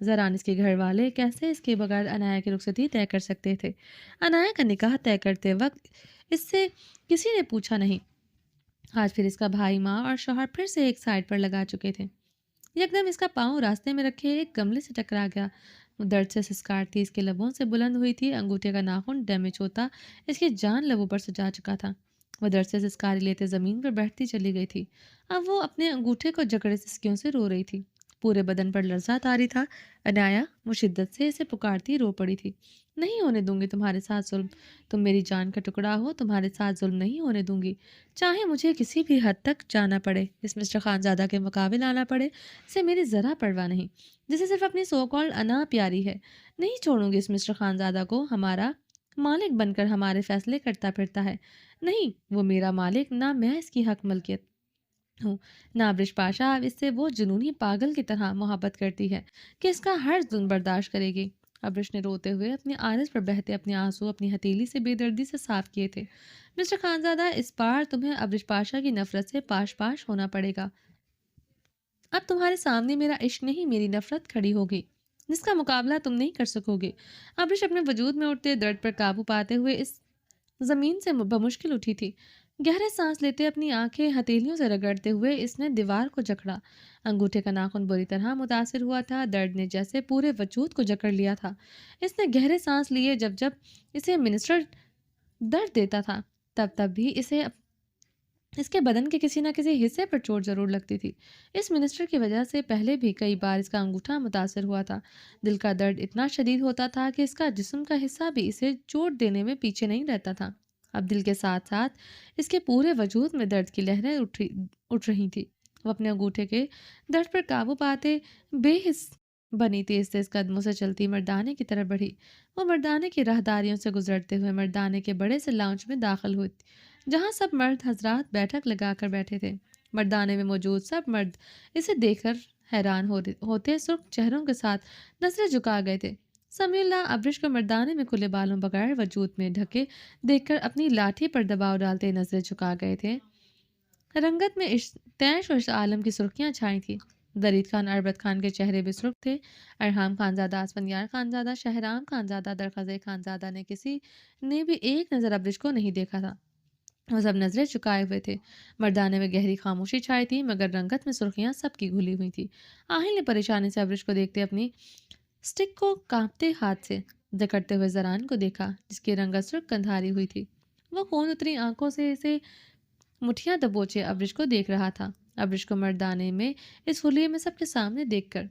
Speaker 1: زران اس کے گھر والے کیسے اس کے بغیر عنایا کی رخصتی طے کر سکتے تھے؟ عنایا کا نکاح طے کرتے وقت اس سے کسی نے پوچھا نہیں۔ آج پھر اس کا بھائی، ماں اور شوہر پھر سے ایک سائڈ پر لگا چکے تھے۔ یکدم اس کا پاؤں راستے میں رکھے ایک گملے سے ٹکرا گیا۔ وہ درد سے سسکارتی اس کے لبوں سے بلند ہوئی تھی، انگوٹھے کا ناخن ڈیمیج ہوتا اس کی جان لبوں پر سجا چکا تھا۔ وہ درد سے سسکاری لیتے زمین پر بیٹھتی چلی گئی تھی۔ اب وہ اپنے انگوٹھے کو جکڑے سسکیوں سے رو رہی تھی۔ پورے بدن پر لرزہ طاری تھا۔ عنایا وہ شدت سے اسے پکارتی رو پڑی تھی۔ نہیں ہونے دوں گی تمہارے ساتھ ظلم، تم میری جان کا ٹکڑا ہو، تمہارے ساتھ ظلم نہیں ہونے دوں گی، چاہے مجھے کسی بھی حد تک جانا پڑے، اس مسٹر خانزادہ کے مقابل آنا پڑے، سے میری ذرا پرواہ نہیں، جسے صرف اپنی سو کال انا پیاری ہے۔ نہیں چھوڑوں گی اس مسٹر خانزادہ کو، ہمارا مالک بن کر ہمارے فیصلے کرتا پھرتا ہے۔ نہیں، وہ میرا مالک، نہ میں اس کی حق ملکیت ہوں، نہ برش پاشا اب اس سے وہ جنونی پاگل کی طرح محبت کرتی ہے کہ اس کا ہر ظلم برداشت کرے گی۔ ابرش نے روتے ہوئے اپنی عارض پر بہتے اپنے آنسو اپنی ہتھیلی سے بے دردی سے صاف کیے تھے۔ مسٹر خانزادہ، اس بار تمہیں ابرش پاشا کی نفرت سے پاش پاش ہونا پڑے گا۔ اب تمہارے سامنے میرا عشق نہیں، میری نفرت کھڑی ہوگی، جس کا مقابلہ تم نہیں کر سکو گے۔ ابرش اپنے وجود میں اٹھتے درد پر قابو پاتے ہوئے اس زمین سے بمشکل اٹھی تھی۔ گہرے سانس لیتے اپنی آنکھیں ہتھیلیوں سے رگڑتے ہوئے اس نے دیوار کو جکڑا۔ انگوٹھے کا ناخن بری طرح متاثر ہوا تھا، درد نے جیسے پورے وجود کو جکڑ لیا تھا۔ اس نے گہرے سانس لیے، جب جب اسے منسٹر درد دیتا تھا تب تب بھی اسے اس کے بدن کے کسی نہ کسی حصے پر چوٹ ضرور لگتی تھی۔ اس منسٹر کی وجہ سے پہلے بھی کئی بار اس کا انگوٹھا متاثر ہوا تھا۔ دل کا درد اتنا شدید ہوتا تھا کہ اس کا جسم کا حصہ بھی اسے چوٹ دینے میں پیچھے نہیں رہتا تھا۔ اب دل کے ساتھ ساتھ اس کے پورے وجود میں درد کی لہریں اٹھ رہی تھی۔ وہ اپنے انگوٹھے کے درد پر قابو پاتے بے حس بنی تیز تیز قدموں سے چلتی مردانے کی طرف بڑھی۔ وہ مردانے کی راہداریوں سے گزرتے ہوئے مردانے کے بڑے سے لاؤنج میں داخل ہوئی، جہاں سب مرد حضرات بیٹھک لگا کر بیٹھے تھے۔ مردانے میں موجود سب مرد اسے دیکھ کر حیران ہوتے سرخ چہروں کے ساتھ نظریں جھکا گئے تھے۔ سمیع اللہ ابرش کو مردانے میں کھلے بالوں بغیر وجود میں ڈھکے دیکھ کر اپنی لاٹھی پر دباؤ ڈالتے نظریں جھکا گئے تھے۔ رنگت میں تیش و عالم کی سرخیاں چھائی تھیں۔ درید خان اربت خان کے چہرے بھی سرخ تھے۔ ارحام خانزادہ، اسفندیار خانزادہ، شہرام خانزادہ، درخزے خانزادہ نے کسی نے بھی ایک نظر ابرش کو نہیں دیکھا تھا۔ وہ سب نظریں چکائے ہوئے تھے۔ مردانے میں گہری خاموشی چھائی تھی، مگر رنگت میں سرخیاں سب کی گھلی ہوئی تھی۔ آہل نے پریشانی سے ابرش کو دیکھتے اپنی سٹک کو کانپتے ہاتھ سے جکڑتے ہوئے زران کو دیکھا، جس کی رنگت سرخ کندھاری ہوئی تھی۔ وہ خون اتری آنکھوں سے اسے مٹھیاں دبوچے ابرش کو دیکھ رہا تھا۔ ابرش کو مردانے میں اس حلیے میں سب کے سامنے دیکھ کر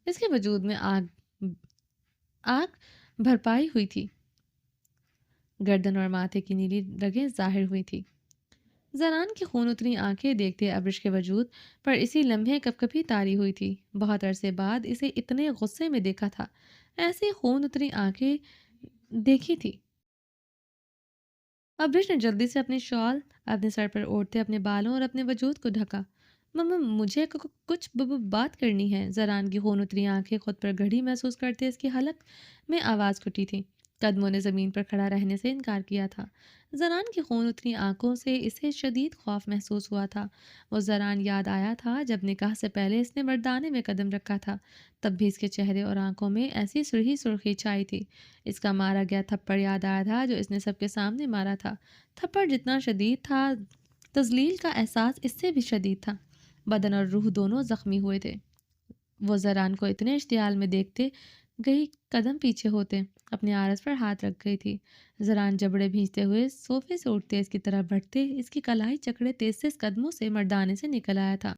Speaker 1: اس کے وجود میں آگ بھرپائی ہوئی تھی۔ گردن اور ماتھے کی نیلی رگیں ظاہر ہوئی تھی۔ زران کی خون اتری آنکھیں دیکھتے ابرش کے وجود پر اسی لمحے کپ کپی طاری ہوئی تھی۔ بہت عرصے بعد اسے اتنے غصے میں دیکھا تھا، ایسی خون اتری آنکھیں دیکھی تھی۔ ابرش نے جلدی سے اپنی شال اپنے سر پر اوڑھتے اپنے بالوں اور اپنے وجود کو ڈھکا۔ مجھے کچھ بات کرنی ہے۔ زران کی خون اتری آنکھیں خود پر گھڑی محسوس کرتے اس کی حلق میں آواز پھٹی تھی۔ قدموں نے زمین پر کھڑا رہنے سے انکار کیا تھا۔ زران کی خون اتری آنکھوں سے اسے شدید خوف محسوس ہوا تھا۔ وہ زران یاد آیا تھا جب نکاح سے پہلے اس نے مردانے میں قدم رکھا تھا، تب بھی اس کے چہرے اور آنکھوں میں ایسی سرخی چھائی تھی۔ اس کا مارا گیا تھپڑ یاد آیا تھا جو اس نے سب کے سامنے مارا تھا۔ تھپڑ جتنا شدید تھا، تذلیل کا احساس اس سے بھی شدید تھا۔ بدن اور روح دونوں زخمی ہوئے تھے۔ وہ زران کو اتنے اشتعال میں دیکھتے گئی قدم پیچھے ہوتے اپنے عارض پر ہاتھ رکھ گئی تھی۔ زران جبڑے بھینچتے ہوئے صوفے سے اٹھتے اس کی طرف بڑھتے اس کی کلائی چکڑے تیز تیز قدموں سے مردانے سے نکل آیا تھا۔